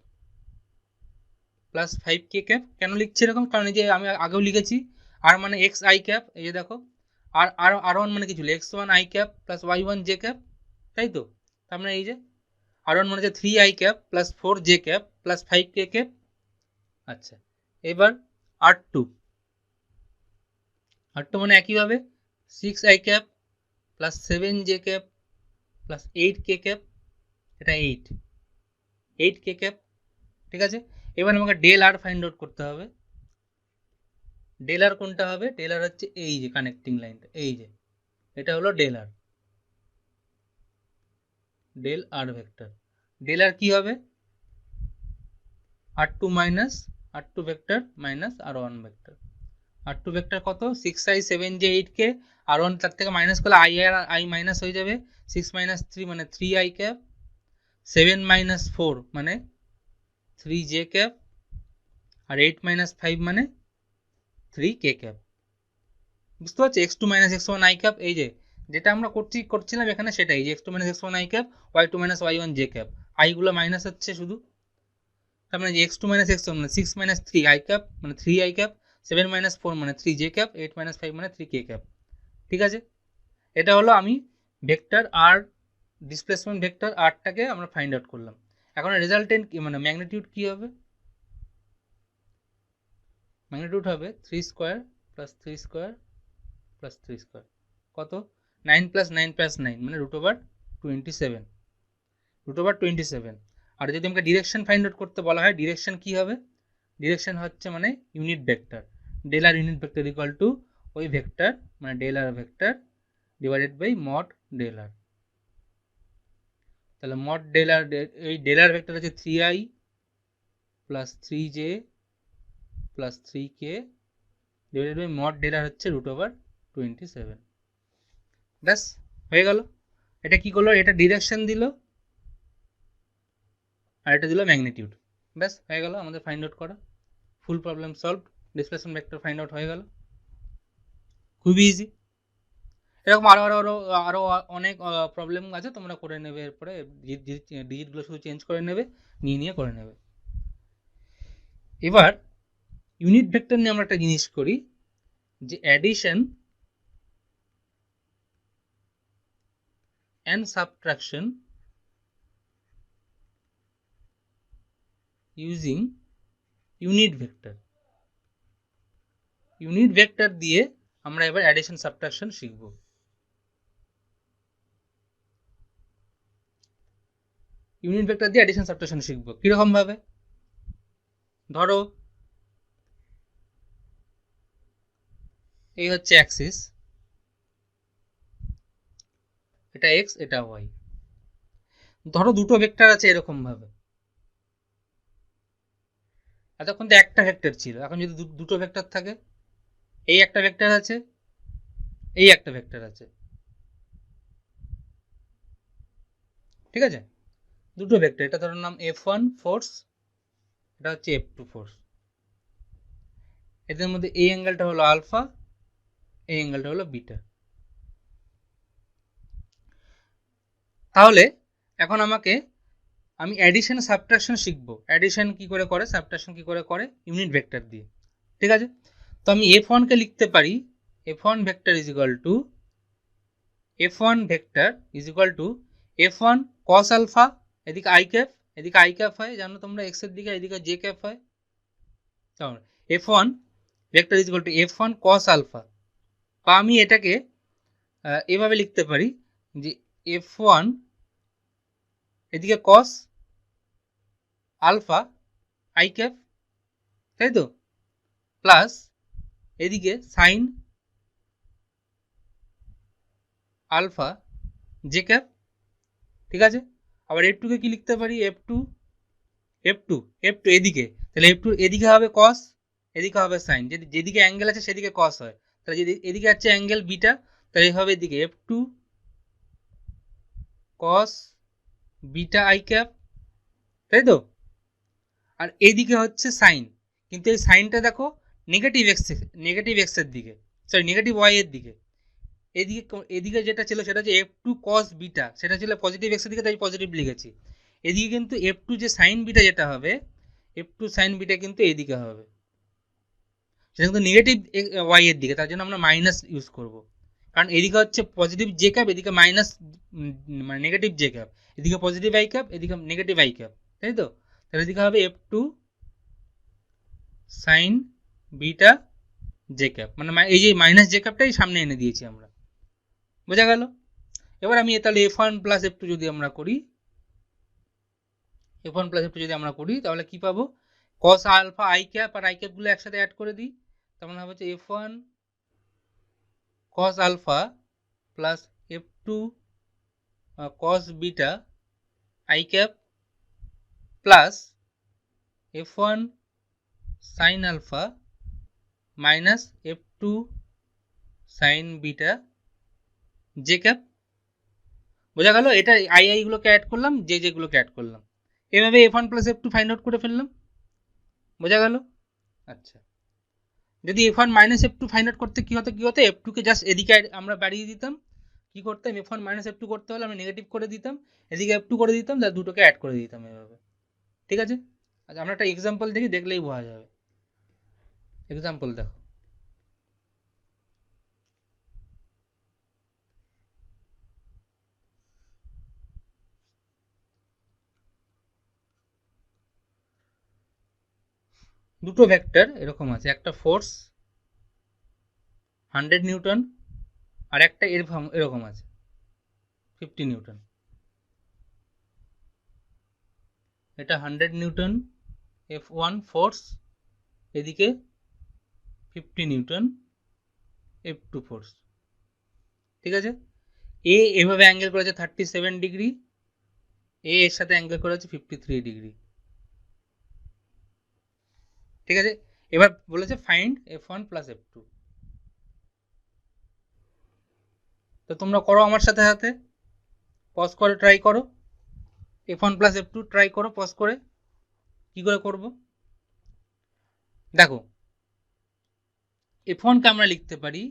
Speaker 1: plus 5k cap. কেন লিখছি এরকম, কারণ এই যে আমি আগেও লিখেছি আর মানে এক্স আই ক্যাপ, এই যে দেখো আর R1 মানে কি ছিল x1 i cap plus y1 j cap, তাই তো। তার মানে এই যে R1 মানে হচ্ছে 3i cap plus 4j cap plus 5k cap. আচ্ছা, এবার R2 মানে একইভাবে 6i cap plus 7j cap plus 8k cap, এটা 8k ক্যাপ। ঠিক আছে, এবার আমাকে ডেল আর ফাইন্ড আউট করতে হবে। ডেল আর কোনটা হবে, ডেল আর হচ্ছে এই যে কানেক্টিং লাইনটা, এই যে এটা হলো ডেল আর ভেক্টর। ডেল আর কি হবে, R2 minus R2 vector minus R1 vector. R2 vector কত, 6i 7j 8k, R1 তার থেকে মাইনাস করলে i মাইনাস হয়ে যাবে, 6 মাইনাস 3 মানে 3i ক্যাপ, 7 মাইনাস 4 মানে 3j ক্যাপ, আর 8 মাইনাস 5 মানে 3k ক্যাপ। বুঝতে পারছি, x2 minus x1 i cap, এই যে যেটা আমরা করছিলাম এখানে সেটাই, যে x2 minus x1 i cap, y2 minus y1 j cap, i গুলো মাইনাস হচ্ছে শুধু। তার মানে যে x2 মাইনাস x1 মানে 6 মাইনাস 3 i ক্যাপ মানে 3i ক্যাপ, 7 মাইনাস 4 মানে 3j ক্যাপ, 8 মাইনাস 5 মানে 3k ক্যাপ। ঠিক আছে, এটা হলো আমি ভেক্টর আর ডিসপ্লেসমেন্ট ভেক্টর আরটাকে আমরা ফাইন্ড আউট করলাম। এখন রেজাল্টেন্ট মানে ম্যাগনিটিউড কি হবে, ম্যাগনিটিউড হবে 3 square plus 3 square plus 3 square, কত 9 প্লাস 9 প্লাস 9 মানে √27, √27। আর যদি আমাকে ডিরেকশন ফাইন্ড আউট করতে বলা হয়, ডিরেকশন কি হবে, ডিরেকশন হচ্ছে মানে unit vector, del R unit vector equal to ওই ভেক্টর মানে del R vector divided by mod del R. তাহলে মড ডেল আর, এই ডেল আর ভেক্টর হচ্ছে 3i plus 3j plus 3k divided by mod del R হচ্ছে √27। ব্যাস হয়ে গেল। এটা কি করলো, এটা ডিরেকশন দিল আর এটা দিল ম্যাগনিটিউড। ব্যাস হয়ে গেল আমাদের ফাইন্ড আউট করা, full problem solved, displacement vector find out হয়ে গেল, খুবই ইজি। এরকম আরো অনেক প্রবলেম আছে, তোমরা করে নেবে, এরপরে ডিজিটগুলো শুধু চেঞ্জ করে নেবে, নিয়ে করে নেবে। এবার ইউনিট ভেক্টর নিয়ে আমরা একটা জিনিস করি, যে addition and subtraction using unit vector. Unit vector দিয়ে আমরা এবার অ্যাডিশন সাবট্রাকশন শিখব। ইউনিট ভেক্টর দিয়ে অ্যাডিশন সাবট্রাকশন শিখব কিরকম ভাবে, ধরো এই হচ্ছে অ্যাক্সিস, এটা এক্স এটা ওয়াই। ধরো দুটো ভেক্টর আছে এরকম ভাবে, এতক্ষণ তো একটা ভেক্টর ছিল, এখন যদি দুটো ভেক্টর থাকে, এই একটা ভেক্টর আছে এই একটা ভেক্টর আছে, ঠিক আছে, দুটো ভেক্টর, এটা ধরুন নাম F1 ফোর্স, এটা হচ্ছে F2 ফোর্স। এদের মধ্যে এই অ্যাঙ্গেলটা হলো আলফা, এই অ্যাঙ্গেলটা হলো বিটা। তাহলে এখন আমি অ্যাডিশন সাবট্রাকশন শিখবো, অ্যাডিশন কি করে করে, সাবট্রাকশন কি করে করে ইউনিট ভেক্টর দিয়ে। ঠিক আছে, তো আমি F1 কে লিখতে পারি F1 vector is equal to F1 vector is equal to F1 cos alpha, এদিকে i ক্যাপ, এদিকে i ক্যাপ হয় জানো তোমরা, x এর দিকে, এদিকে j ক্যাপ হয়। তাহলে F1 vector is equal to F1 cos alpha, বা আমি এটাকে এভাবে লিখতে পারি যে F1 এদিকে cos আলফা i ক্যাপ, তাই তো, প্লাস এদিকে সাইন আলফা জে ক্যাপ। ঠিক আছে, আবার F2 কে কি লিখতে পারি, F2 এদিকে, তাহলে F2 এদিকে হবে cos, এদিকে হবে সাইন, যদি যেদিকে অ্যাঙ্গেল আছে সেদিকে cos হয়, তাহলে যদি এদিকে আছে অ্যাঙ্গেল বিটা, তাহলে হবে এদিকে F2 cos beta i cap, তাই তো। আর এইদিকে হচ্ছে সাইন, কিন্তু এই সাইনটা দেখো নেগেটিভ এক্স এর দিকে, সরি নেগেটিভ ওয়াই এর দিকে। এদিকে যেটা ছিল সেটা হচ্ছে F2 cos বিটা, সেটা ছিল পজিটিভ এক্স এর দিকে, তাই পজিটিভ লিখেছি। এদিকে কিন্তু F2 যে সাইন বিটা যেটা হবে, F2 সাইন বিটা কিন্তু এইদিকে হবে, সেটা কিন্তু নেগেটিভ ওয়াই এর দিকে, তার জন্য আমরা মাইনাস ইউজ করব, কারণ এদিকে হচ্ছে পজিটিভ জে ক্যাপ, এদিকে মাইনাস মানে নেগেটিভ জে ক্যাপ, এদিকে পজিটিভ আই ক্যাপ, এদিকে নেগেটিভ আই ক্যাপ, তাই তো। তাহলে এদিকে হবে F2 sign beta J cap, মানে এই যে মাইনাস জে ক্যাপটাই সামনে এনে দিয়েছি আমরা, বোঝা গেল। এবার আমি তাহলে F1 প্লাস F2 যদি আমরা করি, F1 প্লাস F2 যদি আমরা করি, তাহলে কি পাবো, cos আলফা i ক্যাপ আর i ক্যাপ গুলো একসাথে অ্যাড করে দিই, তার মানে হবে হচ্ছে F1 cos alpha plus F2 cos beta i cap plus F1 sin alpha minus F2 sin beta j cap. বোঝা গেল, এটা i গুলোকে অ্যাড করলাম, যেগুলোকে অ্যাড করলাম, এভাবে F1 plus F2 find out করে ফেললাম, বোঝা গেল। আচ্ছা, যদি F1 minus F2 find out করতে কি হতো, F2 কে জাস্ট এদিকে আমরা বাড়িয়ে দিতাম, কি করতাম, F1 মাইনাস F2 করতে হলে আমরা নেগেটিভ করে দিতাম, এদিকে F2 করে দিতাম, তার দুটোকে অ্যাড করে দিতাম এভাবে। ঠিক আছে, আচ্ছা আমরা একটা এক্সাম্পল দেখি, দেখলেই বোঝা যাবে। এক্সাম্পল দেখো, দুটো ভেক্টর এরকম আছে, একটা ফোর্স 100 নিউটন আর একটা এরকম আছে 50 নিউটন। এটা 100 নিউটন F1 ফোর্স, এদিকে 50 নিউটন F2 ফোর্স। ঠিক আছে, এ এভাবে অ্যাঙ্গেল করেছে 37 ডিগ্রি, এ এর সাথে অ্যাঙ্গেল করেছে 53 ডিগ্রি। ঠিক আছে, এবার বলেছে ফাইন্ড F1 প্লাস F2, তো তোমরা করো আমার সাথে সাথে, পজ করে ট্রাই করো, F1 প্লাস F2 ট্রাই করো পজ করে, কি করে করব দেখো। F1 কে আমরা লিখতে পারি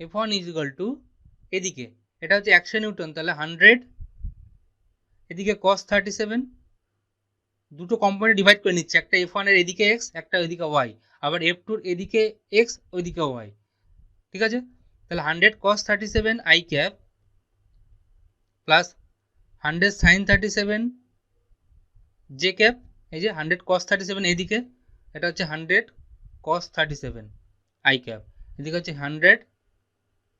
Speaker 1: F1 ইজ ইকুয়াল টু, এদিকে এটা হচ্ছে 100 নিউটন, তাহলে 100, এদিকে cos 37, দুটো কম্পোনেন্ট ডিভাইড করে নিচ্ছে, একটা F1 এর এদিকে x, একটা ওইদিকে y, আবার F2 এর এদিকে x, ওইদিকে y। ঠিক আছে, তাহলে 100 cos 37 i cap plus 100 sin 37 j cap, এই যে 100 cos 37 এদিকে, এটা হচ্ছে 100 cos 37 i ক্যাপ, এদিকে হচ্ছে 100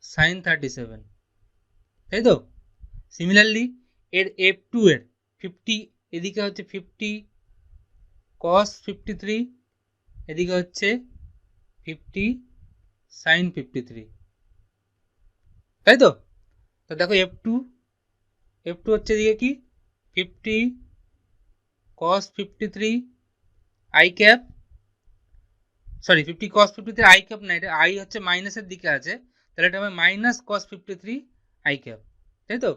Speaker 1: sin 37, তাই তো। সিমিলারলি এর F2 এর 50, এদিকে হচ্ছে 50 cos 53, এদিকে হচ্ছে 50 sin 53, তাই তো। তো দেখো F2 হচ্ছে এদিকে কি 50 cos 53 i cap, sorry 50 cos 53 i cap না, এটা i হচ্ছে মাইনাসের দিকে আছে, তাহলে এটা হবে মাইনাস cos 53 i ক্যাপ, তাই তো,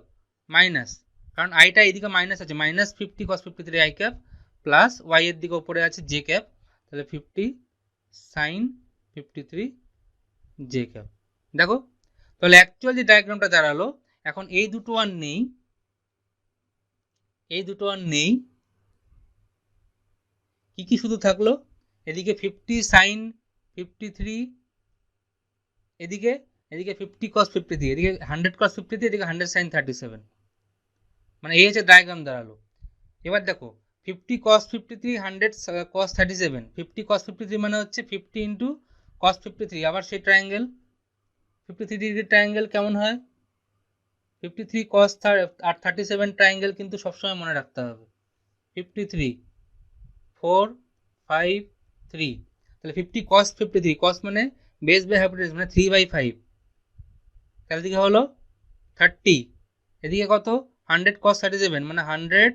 Speaker 1: মাইনাস কারণ আইটা এইদিকে মাইনাস আছে, minus 50 cos 53 i cap plus y এর দিকে উপরে আছে জে ক্যাপ, তাহলে 50 সাইন 53 জে ক্যাপ। দেখো তাহলে অ্যাকচুয়াল যে ডায়াগ্রামটা দাঁড়ালো, এখন এই দুটো আর নেই, এই দুটো আর নেই, কি কি শুধু থাকলো, এদিকে 50 সাইন 53, এদিকে এদিকে 50 cos 53, এদিকে 100 cos 53, এদিকে 100 সাইন 37, মানে এই হচ্ছে ডায়াগ্রাম দাঁড়ালো। এবার দেখো 50 cos 53 100 cos 37, 50 cos 53 মানে হচ্ছে 50 ইন্টু cos 53, আবার সেই ট্রায়াঙ্গেল 53 ডিগ্রি ট্রায়াঙ্গেল কেমন হয়, 53 cos আর 37 ট্রায়াঙ্গেল কিন্তু সবসময় মনে রাখতে হবে, 53 4 5 3, তাহলে 50 cos 53, cos মানে বেস বাই হাইপোটেনিউজ মানে 3/5, তাহলে এদিকে হলো 30, এদিকে কত 100 cos 37 মানে 100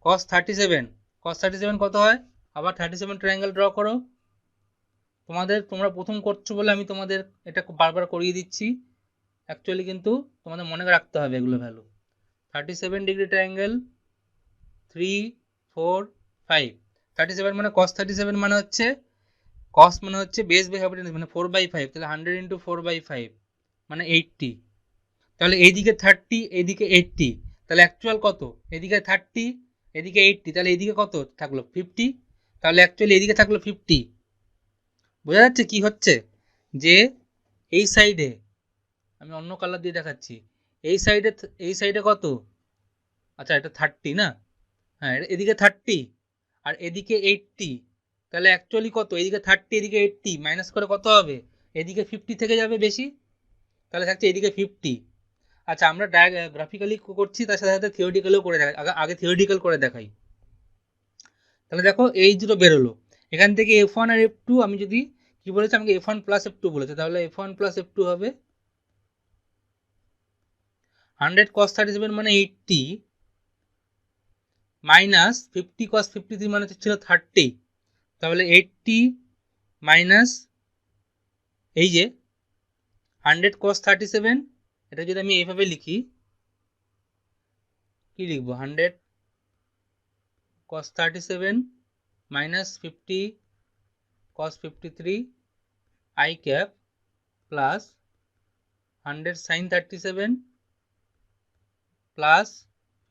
Speaker 1: cos 37, cos 37 কত হয়, আবার 37 ট্রায়াঙ্গেল ড্র করো। তোমরা প্রথম করছো বলে আমি তোমাদের এটা বারবার করিয়ে দিচ্ছি, অ্যাকচুয়ালি কিন্তু তোমাদের মনে রাখতে হবে এগুলো ভ্যালু। 37 ডিগ্রি ট্রায়াঙ্গেল 3 4 5, 37 মানে cos 37 মানে হচ্ছে cos মানে হচ্ছে বেস বাই হাইপোটেনিউজ মানে 4/5, তাহলে 100 ইন্টু 4/5 মানে 80, তাহলে এইদিকে 30 এদিকে 80, তাহলে অ্যাকচুয়াল কত, এদিকে 30 এদিকে 80, তাহলে এইদিকে কত থাকলো 50, তাহলে অ্যাকচুয়ালি এদিকে থাকলো 50। বোঝা যাচ্ছে কি হচ্ছে, যে এই সাইডে আমি অন্য কালার দিয়ে দেখাচ্ছি, এই সাইডে কত, আচ্ছা এটা 30 না, হ্যাঁ এদিকে 30 আর এদিকে 80, তাহলে অ্যাকচুয়ালি কত, এদিকে 30 এদিকে 80 মাইনাস করে কত হবে, এদিকে 50 থেকে যাবে বেশি, তাহলে থাকছে এদিকে 50। আচ্ছা আমরা গ্রাফিক্যালি করছি, তার সাথে সাথে থিওরিটিক্যালও করে দেখাই, আগে থিওরিটিক্যাল করে দেখাই। তাহলে দেখো এই দুটো বেরোলো, এখান থেকে F1 আর F2, আমি যদি কি বলেছি, আমাকে F1 প্লাস F2 বলেছে, তাহলে F1 প্লাস F2 হবে 100 cos 37 মানে 80 মাইনাস 50 cos 53 মানে ছিল 30, তাহলে 80 মাইনাস এই যে 100 cos 37, এটা যদি আমি এইভাবে লিখি, কি লিখবো, 100 cos 37 minus 50 cos 53 i cap plus 100 sin 37 plus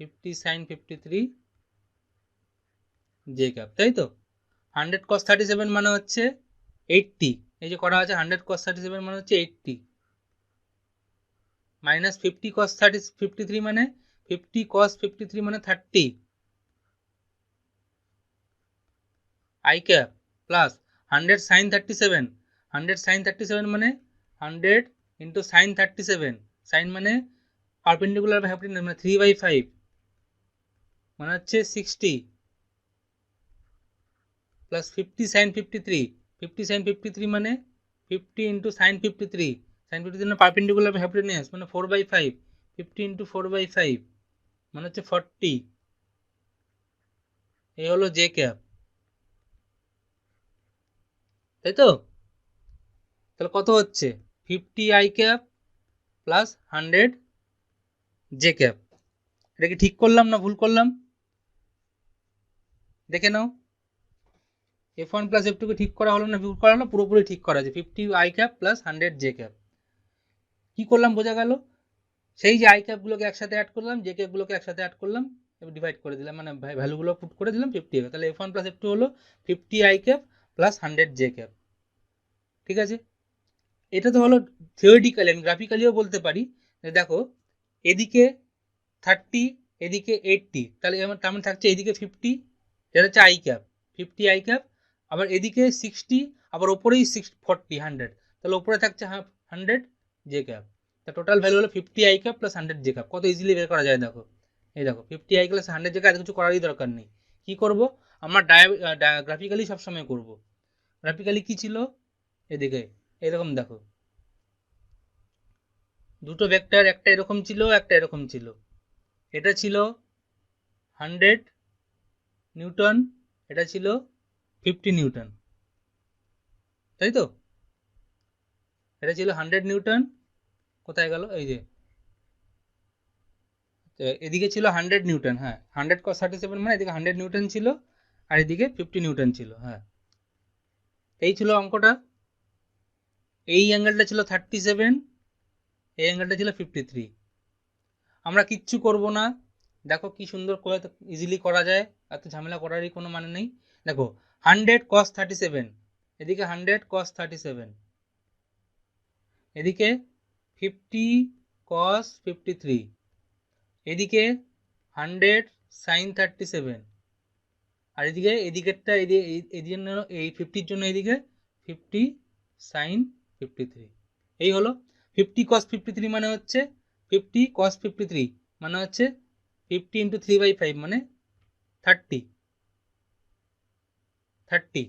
Speaker 1: 50 sin 53 J cap, তাই তো। 100 cos 37 মানে হচ্ছে 80, এই যে করা আছে 100 cos 37 মানে হচ্ছে 80 মাইনাস 50 cos 53 মানে 50 cos 53 মানে 30 I cap plus 100 sin 37, 100 sin 37 মানে 100 ইন্টু সাইন 37, সাইন মানে পারপেন্ডিকুলার বাই হাইপোটেনিউজ মানে 3/5 মানে হচ্ছে 60 প্লাস 50 sin 53, 50 sin 53 মানে 50 ইন্টু সাইন 53, সাইন 53 মানে পারপেন্ডিকুলার বাই হাইপোটেনিউজ মানে 4/5, 50 ইন্টু 4/5 মানে হচ্ছে 40, এই হলো জে ক্যাপ, তাই তো। তাহলে কত হচ্ছে 50 I cap plus 100 J cap, এটা কি ঠিক করলাম না ভুল করলাম, দেখে নাও। F1 প্লাস F2 কে ঠিক করা হলো না ভুল করা হলো, পুরোপুরি ঠিক করা আছে, 50 I cap plus 100 J cap. কি করলাম বোঝা গেল, সেই যে আই ক্যাপগুলোকে একসাথে অ্যাড করলাম, জে ক্যাপগুলোকে একসাথে অ্যাড করলাম, এবার ডিভাইড করে দিলাম, মানে ভ্যালুগুলো পুট করে দিলাম 50 হবে, তাহলে F1 প্লাস F2 হলো 50 I cap plus 100 J cap, ঠিক আছে। এটা তো হলো থিওরিটিক্যালি, আমি গ্রাফিক্যালিও বলতে পারি, দেখো এদিকে 30 এদিকে 80, তাহলে আমার তার মানে থাকছে এদিকে 50, যেটা হচ্ছে আই ক্যাপ 50 আই ক্যাপ, আবার এদিকে 60, আবার ওপরেই 40 100, তাহলে ওপরে থাকছে 100 জে ক্যাপ, তা টোটাল ভ্যালু হলো 50 I cap plus 100 J cap. কত ইজিলি বের করা যায় দেখো, এই দেখো 50 আই প্লাস 100 জে ক্যাপ, কিছু করারই দরকার নেই। কি করব, আমরা গ্রাফিক্যালি সবসময় করব। গ্রাফিক্যালি কি ছিল, এদিকে এরকম দেখো, দুটো ভেক্টর, একটা এরকম ছিল একটা এরকম ছিল, এটা ছিল 100 নিউটন, এটা ছিল 50 নিউটন, তাই তো। এটা ছিল 100 নিউটন, কোথায় গেল, এই যে এদিকে ছিল 100 নিউটন, হ্যাঁ 100 cos 37 মানে এদিকে 100 নিউটন ছিল আর এদিকে 50 নিউটন ছিল, হ্যাঁ এই ছিল অঙ্কটা। এই অ্যাঙ্গেলটা ছিল 37, এই অ্যাঙ্গেলটা ছিল 53। আমরা কিচ্ছু করব না, দেখো কি সুন্দর করে ইজিলি করা যায়, এত ঝামেলা করারই কোনো মানে নেই। দেখো 100 cos 37, এদিকে 100 cos 37, এদিকে 50 cos 53, এদিকে 100 sin 37, আর এদিকে এদিকেরটা এই জন্য এই 50-র জন্য এদিকে 50 sin 53। এই হলো 50 cos 53 মানে হচ্ছে 50 cos 53 মানে হচ্ছে 50 ইন্টু 3/5 মানে 30 30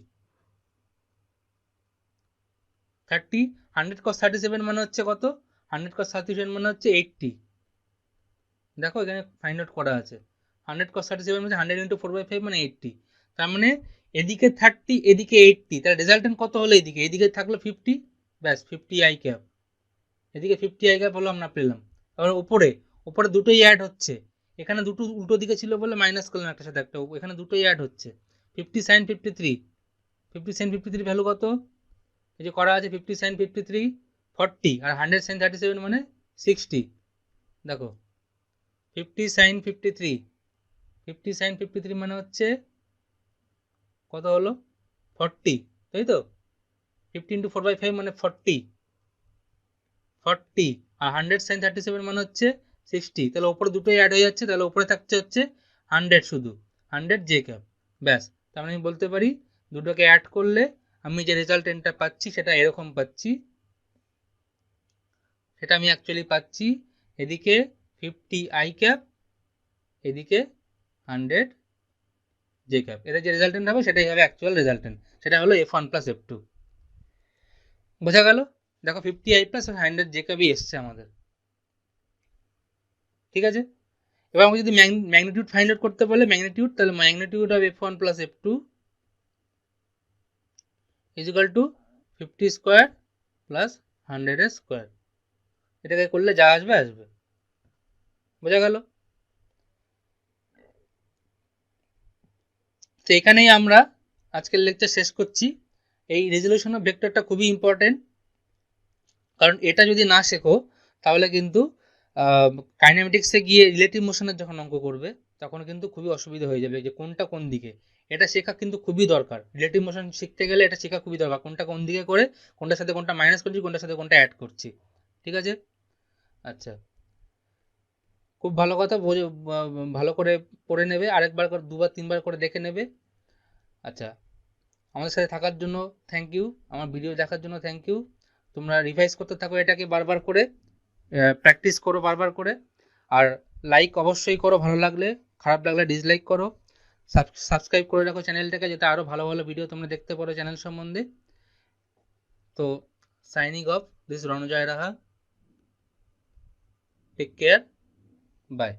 Speaker 1: 30। 100 cos 37 মানে হচ্ছে কত? 100 cos 37 মানে হচ্ছে 80। দেখো এখানে ফাইন্ড আউট করা আছে, 100 cos 37 মানে 100 ইন্টু 4/5 মানে 80। তার মানে এদিকে 30 এদিকে 80, তার রেজাল্টেন্ট কত হলো? এদিকে এদিকে থাকলো 50, ব্যাস 50 আই ক্যাপ, এদিকে 50 আই ক্যাপ হলো আমরা পেলাম। তারপরে উপরে উপরে দুটোই অ্যাড হচ্ছে, এখানে দুটো উল্টো দিকে ছিল বলে মাইনাস করলাম একটা সাথে একটা, এখানে দুটোই অ্যাড হচ্ছে। 50 sin 53, 50 sin 53 ভ্যালু কত? এই যে করা আছে 50 sin 53 40, আর 100 sin 37 মানে 60। দেখো 50 sin 53, 50 sin 53 মানে হচ্ছে কত হলো? 40, তাই তো? 50 ইন্টু 4/5 মানে 40, 40, আর 100 sin 37 মানে হচ্ছে 60। তাহলে ওপরে দুটোই অ্যাড হয়ে যাচ্ছে, তাহলে ওপরে থাকছে হচ্ছে 100 শুধু, 100 জে ক্যাপ, ব্যাস। তার মানে আমি বলতে পারি দুটোকে অ্যাড করলে আমি যে রেজাল্টেন্টটা পাচ্ছি সেটা এরকম পাচ্ছি, সেটা আমি অ্যাকচুয়ালি পাচ্ছি এদিকে 50 আই ক্যাপ, এদিকে 100 জে ক্যাপ। এদের যে রেজাল্টেন্ট হবে সেটাই হবে অ্যাকচুয়াল রেজাল্টেন্ট, সেটা হলো F1 প্লাস F2। বোঝা গেল? দেখো 50 আই প্লাস 100 জে ক্যাপই এসছে আমাদের, ঠিক আছে। এবার আমাকে যদি ম্যাগনিটিউড ফাইন্ড আউট করতে বলে ম্যাগনিটিউড, তাহলে magnitude of F1 plus F2 is equal two 50 square plus 100 square. এটাকে করলে যা আসবে আসবে। বোঝা গেল? তো এখানেই আমরা আজকের লেকচার শেষ করছি। এই রেজলিউশন অফ ভেক্টরটা খুবই ইম্পর্টেন্ট, কারণ এটা যদি না শেখো তাহলে কিন্তু কাইনেমেটিক্সে গিয়ে রিলেটিভ মোশনের যখন অঙ্ক করবে তখন কিন্তু খুবই অসুবিধা হয়ে যাবে, যে কোনটা কোন দিকে। এটা শেখা কিন্তু খুবই দরকার, রিলেটিভ মোশন শিখতে গেলে এটা শেখা খুবই দরকার, কোনটা কোন দিকে করে কোনটার সাথে কোনটা মাইনাস করছি, কোনটার সাথে কোনটা অ্যাড করছি, ঠিক আছে। আচ্ছা, খুব ভালো কথা, ভালো করে পড়ে নেবে, আরেকবার করে দুবার তিনবার করে দেখে নেবে। আচ্ছা, আমাদের সাথে থাকার জন্য থ্যাংক ইউ, আমার ভিডিও দেখার জন্য থ্যাংক ইউ। তোমরা রিভাইজ করতে থাকো এটাকে বারবার করে, প্র্যাকটিস করো বারবার করে, আর লাইক অবশ্যই করো ভালো লাগলে, খারাপ লাগলে ডিসলাইক করো, সাবস্ক্রাইব করে রাখো চ্যানেলটাকে, যাতে আরও ভালো ভালো ভিডিও তোমরা দেখতে পারো চ্যানেল সম্বন্ধে। তো signing off, this Ranajoy Raha, take care, by.